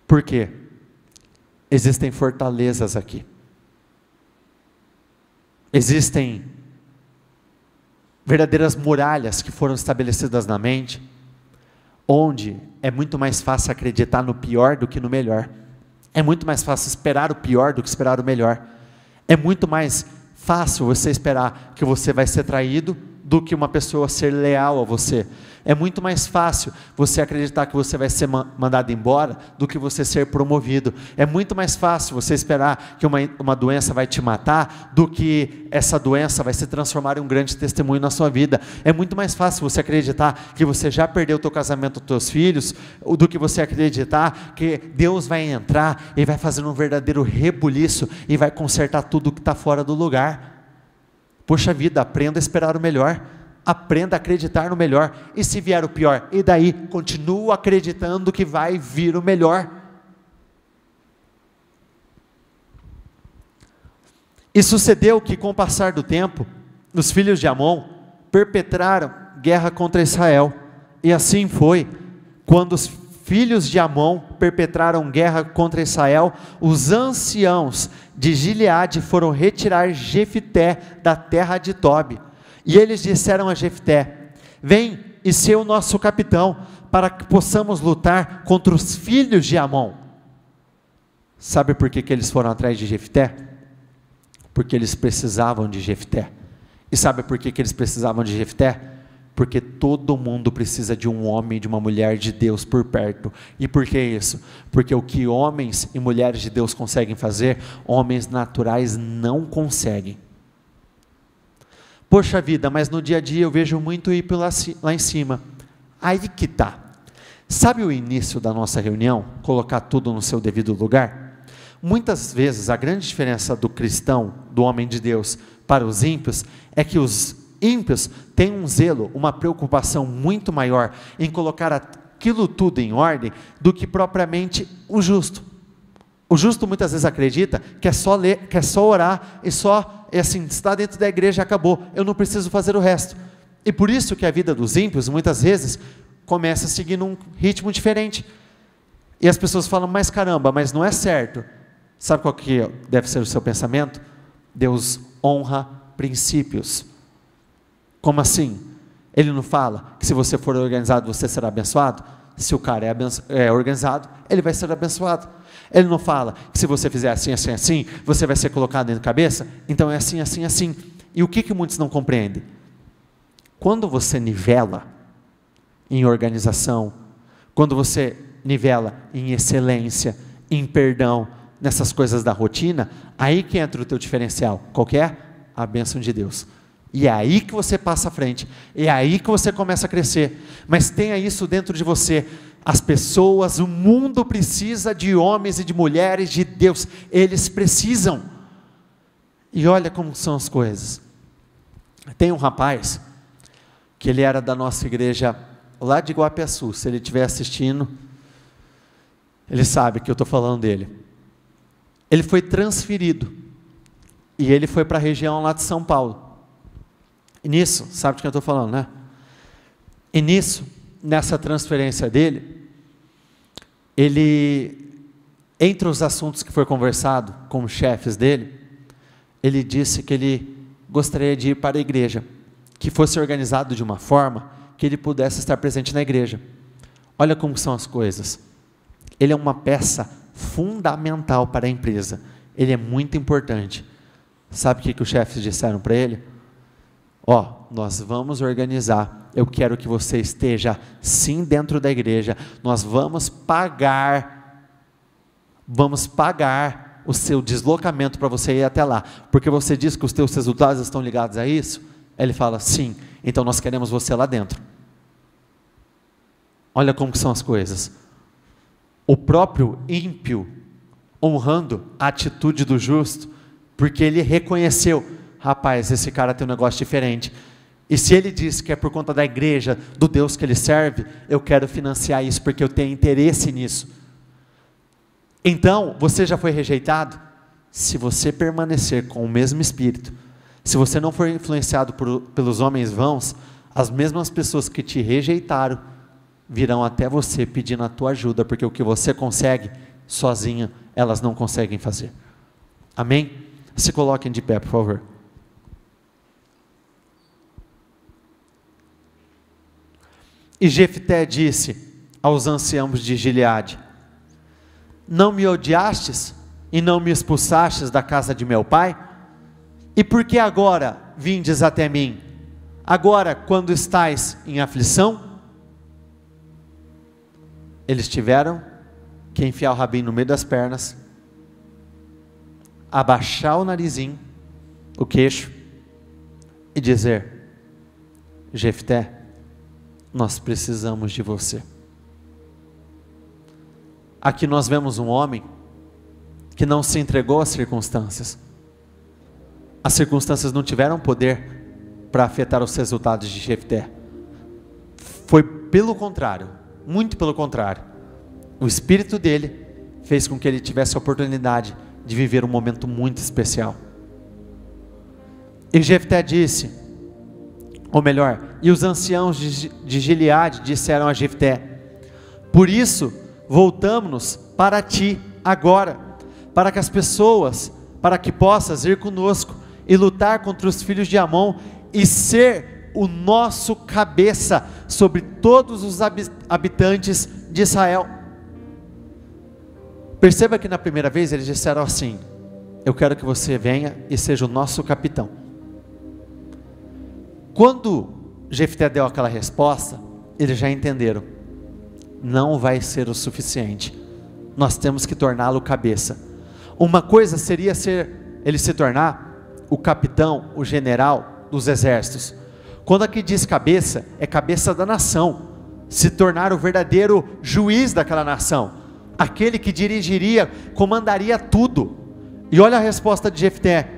Por quê? Existem fortalezas aqui. Existem verdadeiras muralhas que foram estabelecidas na mente, onde é muito mais fácil acreditar no pior do que no melhor. É muito mais fácil esperar o pior do que esperar o melhor. É muito mais fácil você esperar que você vai ser traído do que uma pessoa ser leal a você. É muito mais fácil você acreditar que você vai ser mandado embora do que você ser promovido. É muito mais fácil você esperar que uma doença vai te matar do que essa doença vai se transformar em um grande testemunho na sua vida. É muito mais fácil você acreditar que você já perdeu o teu casamento com teus filhos do que você acreditar que Deus vai entrar e vai fazer um verdadeiro rebuliço e vai consertar tudo que está fora do lugar. Poxa vida, aprenda a esperar o melhor, aprenda a acreditar no melhor, e se vier o pior, e daí, continua acreditando que vai vir o melhor. E sucedeu que com o passar do tempo, os filhos de Amon perpetraram guerra contra Israel, e assim foi, quando os filhos de Amon perpetraram guerra contra Israel, os anciãos de Gileade foram retirar Jefté da terra de Tobi, e eles disseram a Jefté, vem e ser o nosso capitão, para que possamos lutar contra os filhos de Amon. Sabe por que eles foram atrás de Jefté? Porque eles precisavam de Jefté. E sabe por que eles precisavam de Jefté? Porque todo mundo precisa de um homem e de uma mulher de Deus por perto. E por que isso? Porque o que homens e mulheres de Deus conseguem fazer, homens naturais não conseguem. Poxa vida, mas no dia a dia eu vejo muito ir lá em cima. Aí que está. Sabe o início da nossa reunião? Colocar tudo no seu devido lugar? Muitas vezes a grande diferença do cristão, do homem de Deus, para os ímpios, é que os ímpios têm um zelo, uma preocupação muito maior em colocar aquilo tudo em ordem do que propriamente o justo. O justo muitas vezes acredita que é só ler, que é só orar, e só, assim, está dentro da igreja e acabou, eu não preciso fazer o resto. E por isso que a vida dos ímpios, muitas vezes, começa a seguir num ritmo diferente. E as pessoas falam, mas caramba, mas não é certo. Sabe qual que deve ser o seu pensamento? Deus honra princípios. Como assim? Ele não fala que se você for organizado, você será abençoado? Se o cara é organizado, ele vai ser abençoado. Ele não fala que se você fizer assim, assim, assim, você vai ser colocado dentro da cabeça? Então é assim, assim, assim. E o que muitos não compreendem? Quando você nivela em organização, quando você nivela em excelência, em perdão, nessas coisas da rotina, aí que entra o teu diferencial. Qual que é? A bênção de Deus. E é aí que você passa à frente, é aí que você começa a crescer. Mas tenha isso dentro de você. As pessoas, o mundo precisa de homens e de mulheres de Deus, eles precisam. E olha como são as coisas. Tem um rapaz, que ele era da nossa igreja, lá de Iguapiaçu. Se ele estiver assistindo, ele sabe que eu estou falando dele. Ele foi transferido, e ele foi para a região lá de São Paulo. E nisso, sabe de quem eu estou falando, né? E nisso, nessa transferência dele, ele, entre os assuntos que foi conversado com os chefes dele, ele disse que ele gostaria de ir para a igreja, que fosse organizado de uma forma que ele pudesse estar presente na igreja. Olha como são as coisas. Ele é uma peça fundamental para a empresa. Ele é muito importante. Sabe o que os chefes disseram para ele? Nós vamos organizar, eu quero que você esteja sim dentro da igreja, nós vamos pagar o seu deslocamento para você ir até lá, porque você diz que os teus resultados estão ligados a isso? Ele fala, sim, então nós queremos você lá dentro. Olha como que são as coisas. O próprio ímpio, honrando a atitude do justo, porque ele reconheceu, rapaz, esse cara tem um negócio diferente, e se ele diz que é por conta da igreja, do Deus que ele serve, eu quero financiar isso, porque eu tenho interesse nisso. Então, você já foi rejeitado? Se você permanecer com o mesmo espírito, se você não for influenciado pelos homens vãos, as mesmas pessoas que te rejeitaram, virão até você pedindo a tua ajuda, porque o que você consegue, sozinho, elas não conseguem fazer. Amém? Se coloquem de pé, por favor. E Jefté disse aos anciãos de Gileade: não me odiastes e não me expulsastes da casa de meu pai? E por que agora vindes até mim? Agora, quando estais em aflição? Eles tiveram que enfiar o rabinho no meio das pernas, abaixar o narizinho, o queixo, e dizer: Jefté, nós precisamos de você. Aqui nós vemos um homem que não se entregou às circunstâncias. As circunstâncias não tiveram poder para afetar os resultados de Jefté. Foi pelo contrário, muito pelo contrário. O espírito dele fez com que ele tivesse a oportunidade de viver um momento muito especial. E Jefté disse, ou melhor, e os anciãos de Gileade disseram a Jefté: por isso voltamos-nos para ti agora, para que possas ir conosco e lutar contra os filhos de Amon e ser o nosso cabeça sobre todos os habitantes de Israel. Perceba que na primeira vez eles disseram assim: eu quero que você venha e seja o nosso capitão. Quando Jefté deu aquela resposta, eles já entenderam, não vai ser o suficiente, nós temos que torná-lo cabeça. Uma coisa seria ele se tornar o capitão, o general dos exércitos. Quando aqui diz cabeça, é cabeça da nação, se tornar o verdadeiro juiz daquela nação, aquele que dirigiria, comandaria tudo. E olha a resposta de Jefté: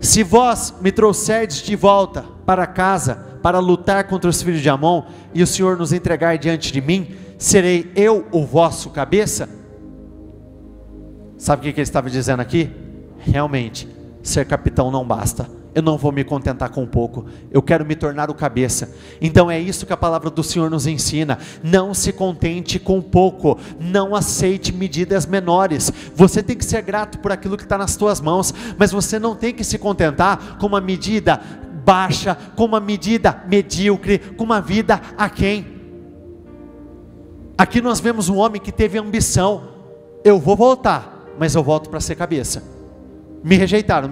se vós me trouxerdes de volta para casa, para lutar contra os filhos de Amon, e o Senhor nos entregar diante de mim, serei eu o vosso cabeça? Sabe o que ele estava dizendo aqui? Realmente, ser capitão não basta, eu não vou me contentar com pouco, eu quero me tornar o cabeça. Então é isso que a palavra do Senhor nos ensina: não se contente com pouco, não aceite medidas menores. Você tem que ser grato por aquilo que está nas tuas mãos, mas você não tem que se contentar com uma medida baixa, com uma medida medíocre, com uma vida aquém. Aqui nós vemos um homem que teve ambição: eu vou voltar, mas eu volto para ser cabeça. Me rejeitaram,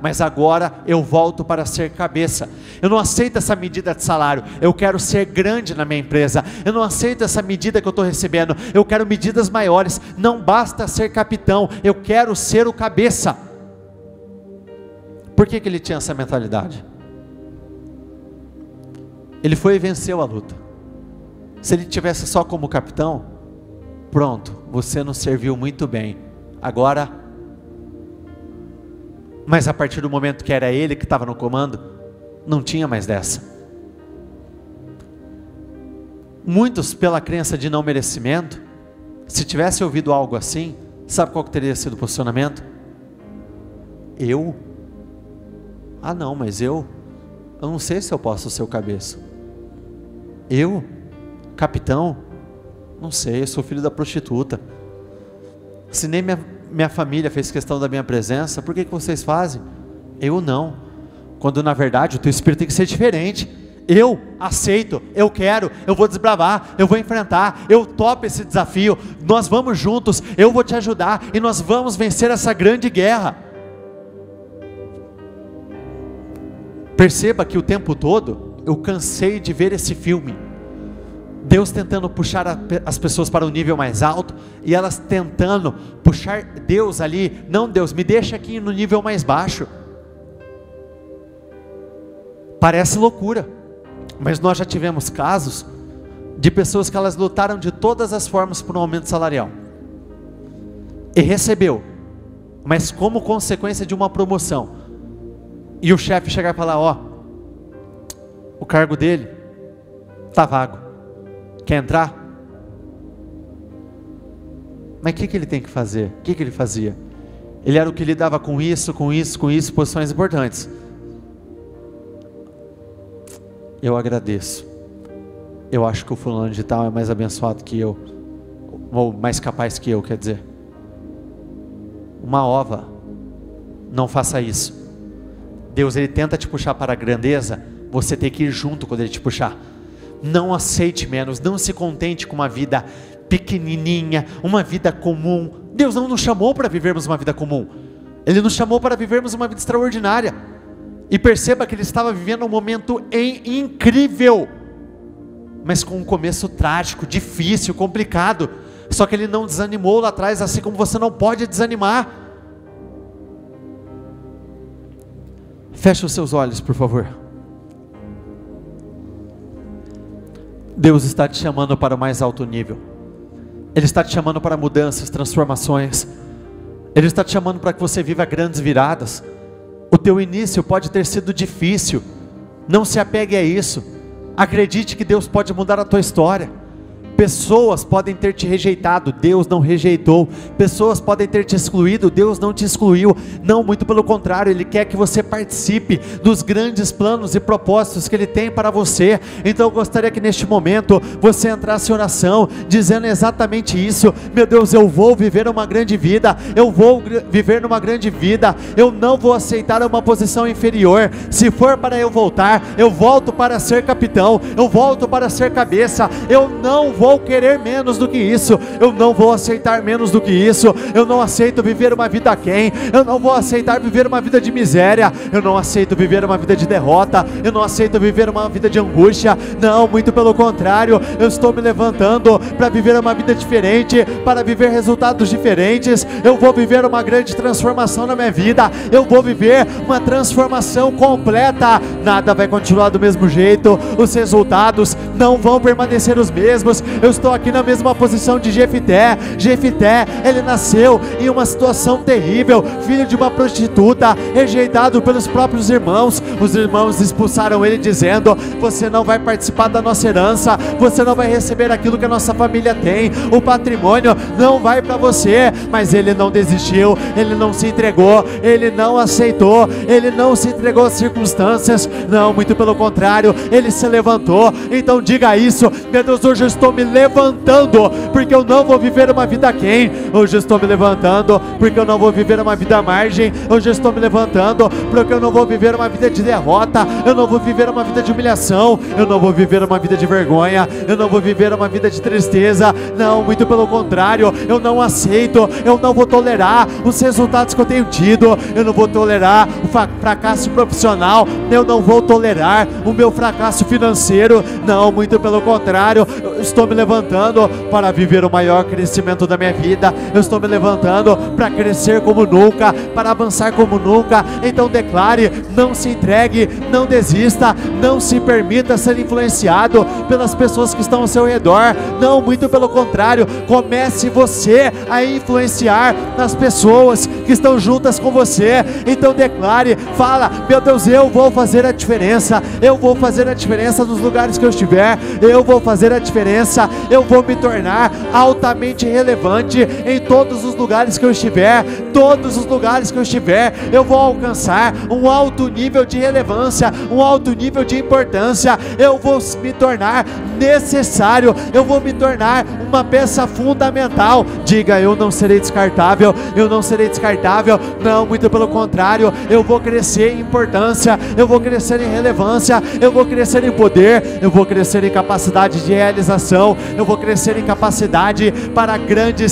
mas agora eu volto para ser cabeça. Eu não aceito essa medida de salário, eu quero ser grande na minha empresa. Eu não aceito essa medida que eu estou recebendo, eu quero medidas maiores. Não basta ser capitão, eu quero ser o cabeça. Por que ele tinha essa mentalidade? Ele foi e venceu a luta. Se ele tivesse só como capitão, pronto, você não serviu muito bem, agora... Mas a partir do momento que era ele que estava no comando, não tinha mais dessa. Muitos, pela crença de não merecimento, se tivesse ouvido algo assim, sabe qual que teria sido o posicionamento? Eu? Ah não, mas eu não sei se eu posso ser o cabeça. Eu? Capitão? Não sei, eu sou filho da prostituta. Se nem minha família fez questão da minha presença, por que vocês fazem? Eu não. Quando na verdade o teu espírito tem que ser diferente. Eu aceito, eu quero, eu vou desbravar, eu vou enfrentar, eu topo esse desafio, nós vamos juntos, eu vou te ajudar e nós vamos vencer essa grande guerra. Perceba que o tempo todo eu cansei de ver esse filme. Deus tentando puxar as pessoas para um nível mais alto, e elas tentando puxar Deus ali. Não, Deus, me deixa aqui no nível mais baixo. Parece loucura, mas nós já tivemos casos de pessoas que elas lutaram de todas as formas por um aumento salarial, e recebeu, mas como consequência de uma promoção, e o chefe chegar e falar: ó, o cargo dele está vago, quer entrar? Mas o que ele tem que fazer? O que ele fazia? Ele era o que lidava com isso, posições importantes. Eu agradeço. Eu acho que o fulano de tal é mais abençoado que eu, ou mais capaz que eu, quer dizer. Uma ova, não faça isso. Deus, ele tenta te puxar para a grandeza, você tem que ir junto quando ele te puxar. Não aceite menos, não se contente com uma vida pequenininha, uma vida comum. Deus não nos chamou para vivermos uma vida comum, Ele nos chamou para vivermos uma vida extraordinária. E perceba que ele estava vivendo um momento incrível, mas com um começo trágico, difícil, complicado. Só que ele não desanimou lá atrás, assim como você não pode desanimar. Feche os seus olhos, por favor. Deus está te chamando para o mais alto nível. Ele está te chamando para mudanças, transformações. Ele está te chamando para que você viva grandes viradas. O teu início pode ter sido difícil. Não se apegue a isso. Acredite que Deus pode mudar a tua história. Pessoas podem ter te rejeitado, Deus não rejeitou. Pessoas podem ter te excluído, Deus não te excluiu. Não, muito pelo contrário, Ele quer que você participe dos grandes planos e propósitos que Ele tem para você. Então eu gostaria que neste momento você entrasse em oração, dizendo exatamente isso: meu Deus, eu vou viver uma grande vida, eu vou viver numa grande vida, eu não vou aceitar uma posição inferior. Se for para eu voltar, eu volto para ser capitão, eu volto para ser cabeça, eu não vou querer menos do que isso, eu não vou aceitar menos do que isso, eu não aceito viver uma vida aquém, eu não vou aceitar viver uma vida de miséria, eu não aceito viver uma vida de derrota, eu não aceito viver uma vida de angústia. Não, muito pelo contrário, eu estou me levantando para viver uma vida diferente, para viver resultados diferentes. Eu vou viver uma grande transformação na minha vida, eu vou viver uma transformação completa. Nada vai continuar do mesmo jeito, os resultados não vão permanecer os mesmos. Eu estou aqui na mesma posição de Jefité. Jefité, ele nasceu em uma situação terrível, filho de uma prostituta, rejeitado pelos próprios irmãos. Os irmãos expulsaram ele dizendo: você não vai participar da nossa herança, você não vai receber aquilo que a nossa família tem, o patrimônio não vai para você. Mas ele não desistiu, ele não se entregou, ele não aceitou, ele não se entregou às circunstâncias, não, muito pelo contrário, ele se levantou. Então diga isso: meu Deus, hoje eu estou me levantando, porque eu não vou viver uma vida aquém. Hoje eu estou me levantando, porque eu não vou viver uma vida à margem. Hoje eu estou me levantando, porque eu não vou viver uma vida de derrota, eu não vou viver uma vida de humilhação, eu não vou viver uma vida de vergonha, eu não vou viver uma vida de tristeza, não, muito pelo contrário, eu não aceito, eu não vou tolerar os resultados que eu tenho tido, eu não vou tolerar o fracasso profissional, eu não vou tolerar o meu fracasso financeiro, não, muito pelo contrário, eu estou me levantando para viver o maior crescimento da minha vida, eu estou me levantando para crescer como nunca, para avançar como nunca. Então declare: não se entregue, não desista, não se permita ser influenciado pelas pessoas que estão ao seu redor, não, muito pelo contrário, comece você a influenciar as pessoas que estão juntas com você. Então declare, fala: meu Deus, eu vou fazer a diferença, eu vou fazer a diferença nos lugares que eu estiver, eu vou fazer a diferença, eu vou me tornar altamente relevante em todos os lugares que eu estiver, todos os lugares que eu estiver, eu vou alcançar um alto nível de relevância, um alto nível de importância, eu vou me tornar necessário, eu vou me tornar uma peça fundamental. Diga: eu não serei descartável, eu não serei descartável, não, muito pelo contrário, eu vou crescer em importância, eu vou crescer em relevância, eu vou crescer em poder, eu vou crescer em capacidade de realização, eu vou crescer em capacidade para grandes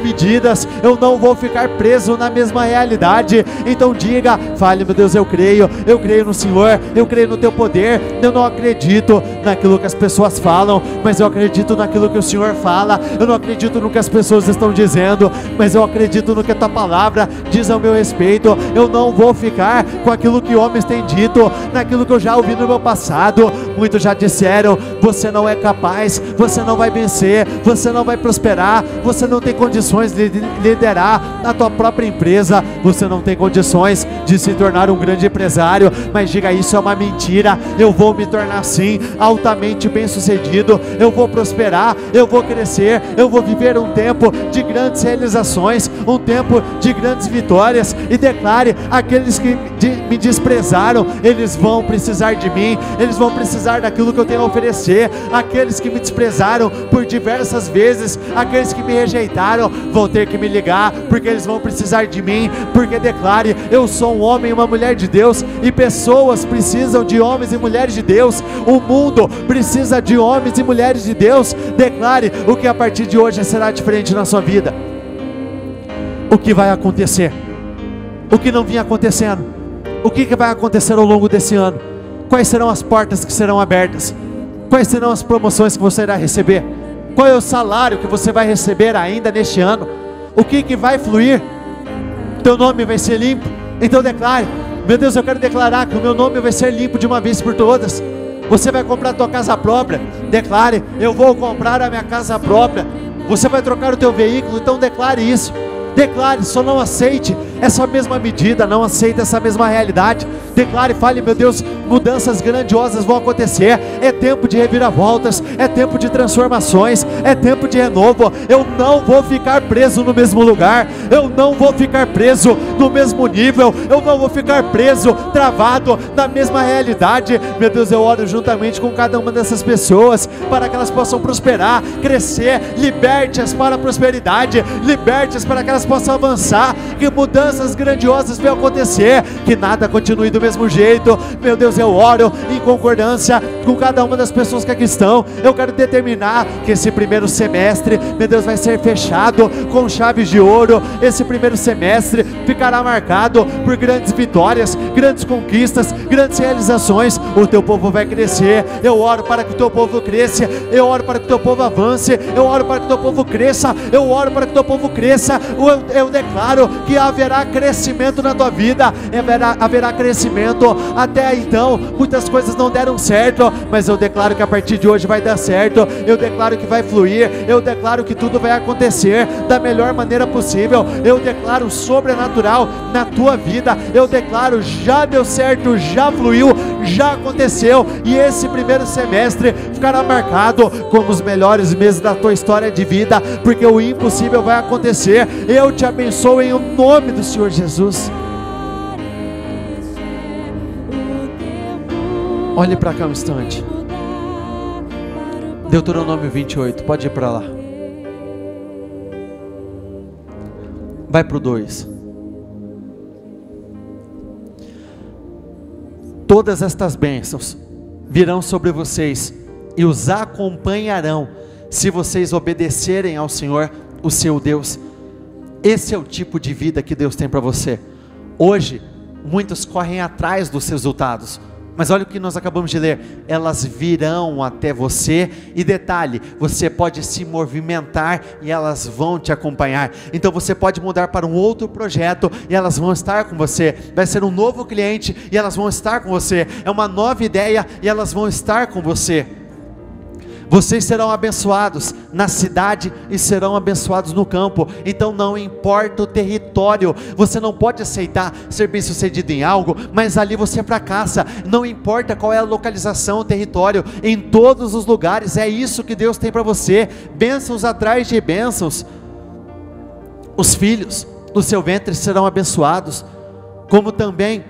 medidas, eu não vou ficar preso na mesma realidade. Então diga, fale: meu Deus, eu creio no Senhor, eu creio no teu poder, eu não acredito naquilo que as pessoas falam, mas eu acredito naquilo que o Senhor fala, eu não acredito no que as pessoas estão dizendo, mas eu acredito no que a tua palavra diz ao meu respeito. Eu não vou ficar com aquilo que homens têm dito, naquilo que eu já ouvi no meu passado. Muitos já disseram: você não é capaz, você não vai vencer, você não vai prosperar, você não tem condições de liderar a tua própria empresa, você não tem condições de se tornar um grande empresário. Mas diga: isso é uma mentira, eu vou me tornar sim altamente bem sucedido, eu vou prosperar, eu vou crescer, eu vou viver um tempo de grandes realizações, um tempo de grandes vitórias. E declare: aqueles que me desprezaram, eles vão precisar de mim, eles vão precisar daquilo que eu tenho a oferecer. Aqueles que me desprezaram por diversas vezes, aqueles que me rejeitaram, vão ter que me ligar, porque eles vão precisar de mim. Porque declare: eu sou um homem e uma mulher de Deus, e pessoas precisam de homens e mulheres de Deus, o mundo precisa de homens e mulheres de Deus. Declare o que a partir de hoje será diferente na sua vida, o que vai acontecer, o que não vinha acontecendo, o que vai acontecer ao longo desse ano, quais serão as portas que serão abertas, quais serão as promoções que você irá receber, qual é o salário que você vai receber ainda neste ano, o que vai fluir, teu nome vai ser limpo. Então declare: meu Deus, eu quero declarar que o meu nome vai ser limpo de uma vez por todas. Você vai comprar a tua casa própria, declare: eu vou comprar a minha casa própria. Você vai trocar o teu veículo, então declare isso. Declare, só não aceite essa mesma medida, não aceite essa mesma realidade. Declare, fale: meu Deus, mudanças grandiosas vão acontecer, é tempo de reviravoltas, é tempo de transformações, é tempo de renovo. Eu não vou ficar preso no mesmo lugar, eu não vou ficar preso no mesmo nível, eu não vou ficar preso, travado na mesma realidade. Meu Deus, eu oro juntamente com cada uma dessas pessoas, para que elas possam prosperar, crescer, liberte-as para a prosperidade, liberte-as para que elas possam avançar, que mudanças grandiosas venham acontecer, que nada continue do mesmo jeito. Meu Deus, eu oro em concordância com cada uma das pessoas que aqui estão. Eu quero determinar que esse primeiro semestre, meu Deus, vai ser fechado com chaves de ouro. Esse primeiro semestre ficará marcado por grandes vitórias, grandes conquistas, grandes realizações. O teu povo vai crescer. Eu oro para que o teu povo cresça, eu oro para que o teu povo avance, eu oro para que o teu povo cresça, eu oro para que o teu povo cresça. Eu declaro que haverá haverá crescimento na tua vida, haverá crescimento. Até então, muitas coisas não deram certo, mas eu declaro que a partir de hoje vai dar certo, eu declaro que vai fluir, eu declaro que tudo vai acontecer da melhor maneira possível, eu declaro o sobrenatural na tua vida, eu declaro, já deu certo, já fluiu, já aconteceu, e esse primeiro semestre ficará marcado como os melhores meses da tua história de vida, porque o impossível vai acontecer. Eu te abençoo em nome do Senhor Jesus. Olhe para cá um instante. Deuteronômio 28, pode ir para lá. Vai para o 2. Todas estas bênçãos virão sobre vocês e os acompanharão, se vocês obedecerem ao Senhor, o seu Deus. Esse é o tipo de vida que Deus tem para você. Hoje, muitos correm atrás dos resultados, mas olha o que nós acabamos de ler, elas virão até você, e detalhe, você pode se movimentar e elas vão te acompanhar. Então você pode mudar para um outro projeto e elas vão estar com você, vai ser um novo cliente e elas vão estar com você, é uma nova ideia e elas vão estar com você. Vocês serão abençoados na cidade e serão abençoados no campo. Então não importa o território, você não pode aceitar ser bem sucedido em algo, mas ali você fracassa. Não importa qual é a localização, o território, em todos os lugares, é isso que Deus tem para você, bênçãos atrás de bênçãos. Os filhos do seu ventre serão abençoados, como também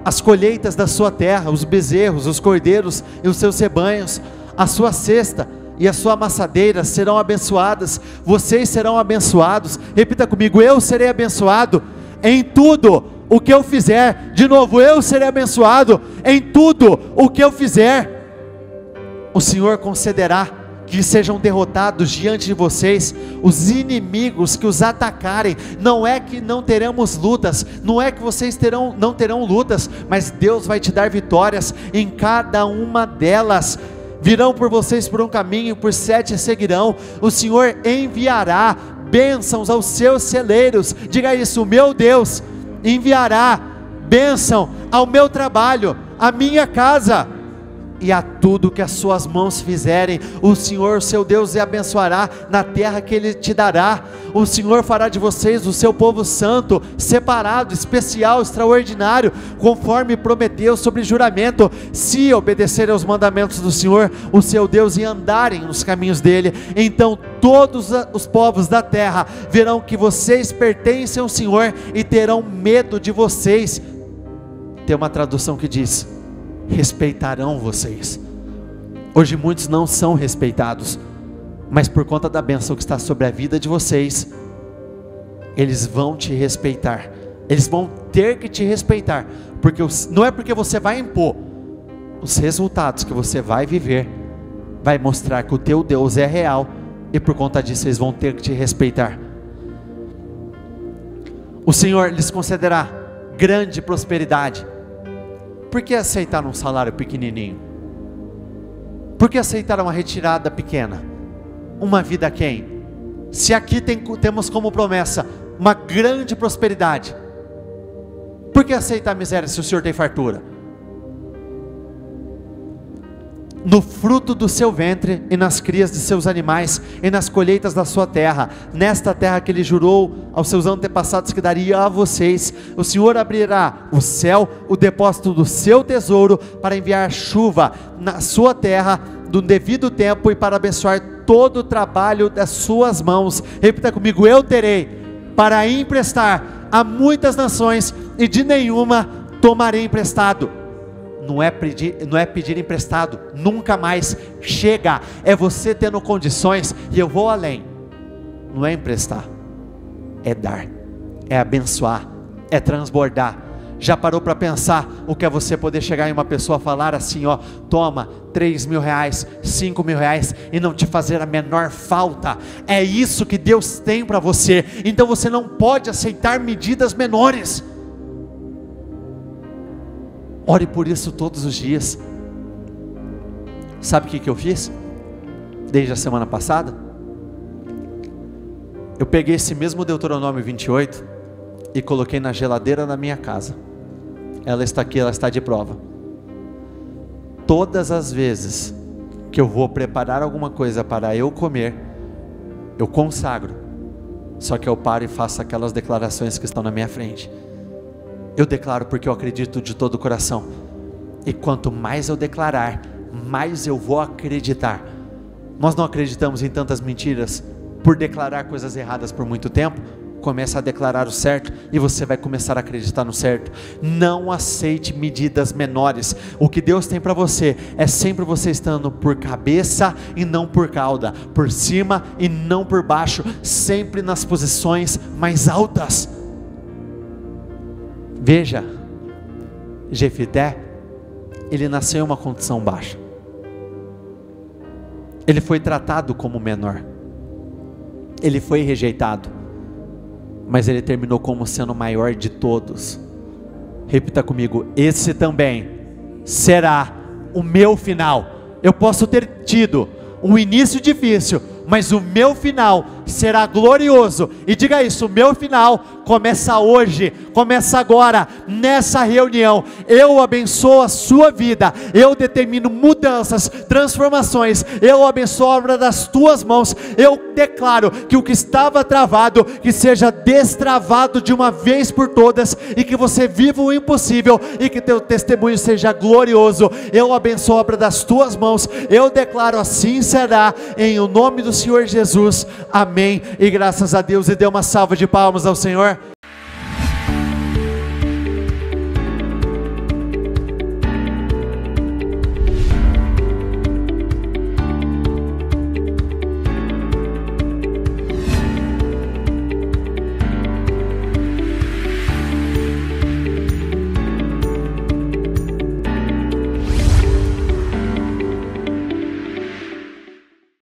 as colheitas da sua terra, os bezerros, os cordeiros e os seus rebanhos. A sua cesta e a sua amassadeira serão abençoadas, vocês serão abençoados. Repita comigo: eu serei abençoado em tudo o que eu fizer. De novo, eu serei abençoado em tudo o que eu fizer. O Senhor concederá que sejam derrotados diante de vocês os inimigos que os atacarem. Não é que não teremos lutas, não é que vocês não terão lutas, mas Deus vai te dar vitórias em cada uma delas. Virão por vocês por um caminho, por 7 seguirão. O Senhor enviará bênçãos aos seus celeiros. Diga isso: meu Deus enviará bênção ao meu trabalho, à minha casa e a tudo que as suas mãos fizerem. O Senhor seu Deus lhe abençoará na terra que Ele te dará. O Senhor fará de vocês o seu povo santo, separado, especial, extraordinário, conforme prometeu sobre juramento, se obedecerem aos mandamentos do Senhor, o seu Deus, e andarem nos caminhos dele. Então todos os povos da terra verão que vocês pertencem ao Senhor e terão medo de vocês. Tem uma tradução que diz: respeitarão vocês. Hoje muitos não são respeitados, mas por conta da bênção que está sobre a vida de vocês, eles vão te respeitar, eles vão ter que te respeitar, porque não é porque você vai impor, os resultados que você vai viver, vai mostrar que o teu Deus é real, e por conta disso eles vão ter que te respeitar. O Senhor lhes concederá grande prosperidade. Por que aceitar um salário pequenininho? Por que aceitar uma retirada pequena? Uma vida a quem? Se aqui temos como promessa uma grande prosperidade, por que aceitar a miséria se o Senhor tem fartura? No fruto do seu ventre e nas crias de seus animais e nas colheitas da sua terra, nesta terra que Ele jurou aos seus antepassados que daria a vocês, o Senhor abrirá o céu, o depósito do seu tesouro, para enviar chuva na sua terra no devido tempo e para abençoar todo o trabalho das suas mãos. Repita comigo: eu terei para emprestar a muitas nações e de nenhuma tomarei emprestado. Não é pedir emprestado, nunca mais. Chega, é você tendo condições, e eu vou além. Não é emprestar, é dar, é abençoar, é transbordar. Já parou para pensar o que é você poder chegar em uma pessoa, falar assim: ó, toma 3 mil reais, 5 mil reais, e não te fazer a menor falta? É isso que Deus tem para você. Então você não pode aceitar medidas menores. Ore por isso todos os dias. Sabe o que eu fiz? Desde a semana passada, eu peguei esse mesmo Deuteronômio 28 e e coloquei na geladeira da minha casa. Ela está aqui, ela está de prova. Todas as vezes que eu vou preparar alguma coisa para eu comer, eu consagro. Só que eu paro e faço aquelas declarações que estão na minha frente. Eu declaro porque eu acredito de todo o coração. E quanto mais eu declarar, mais eu vou acreditar. Nós não acreditamos em tantas mentiras por declarar coisas erradas por muito tempo. Começa a declarar o certo e você vai começar a acreditar no certo. Não aceite medidas menores. O que Deus tem para você é sempre você estando por cabeça e não por cauda, por cima e não por baixo, sempre nas posições mais altas. Veja, Jefité, ele nasceu em uma condição baixa. Ele foi tratado como menor. Ele foi rejeitado. Mas ele terminou como sendo o maior de todos. Repita comigo: esse também será o meu final. Eu posso ter tido um início difícil, mas o meu final será glorioso. E diga isso: o meu final começa hoje, começa agora, nessa reunião. Eu abençoo a sua vida, eu determino mudanças, transformações, eu abençoo a obra das tuas mãos. Eu declaro que o que estava travado, que seja destravado de uma vez por todas, e que você viva o impossível, e que teu testemunho seja glorioso. Eu abençoo a obra das tuas mãos, eu declaro assim será, em o nome do Senhor Jesus, amém, e graças a Deus. E dê uma salva de palmas ao Senhor.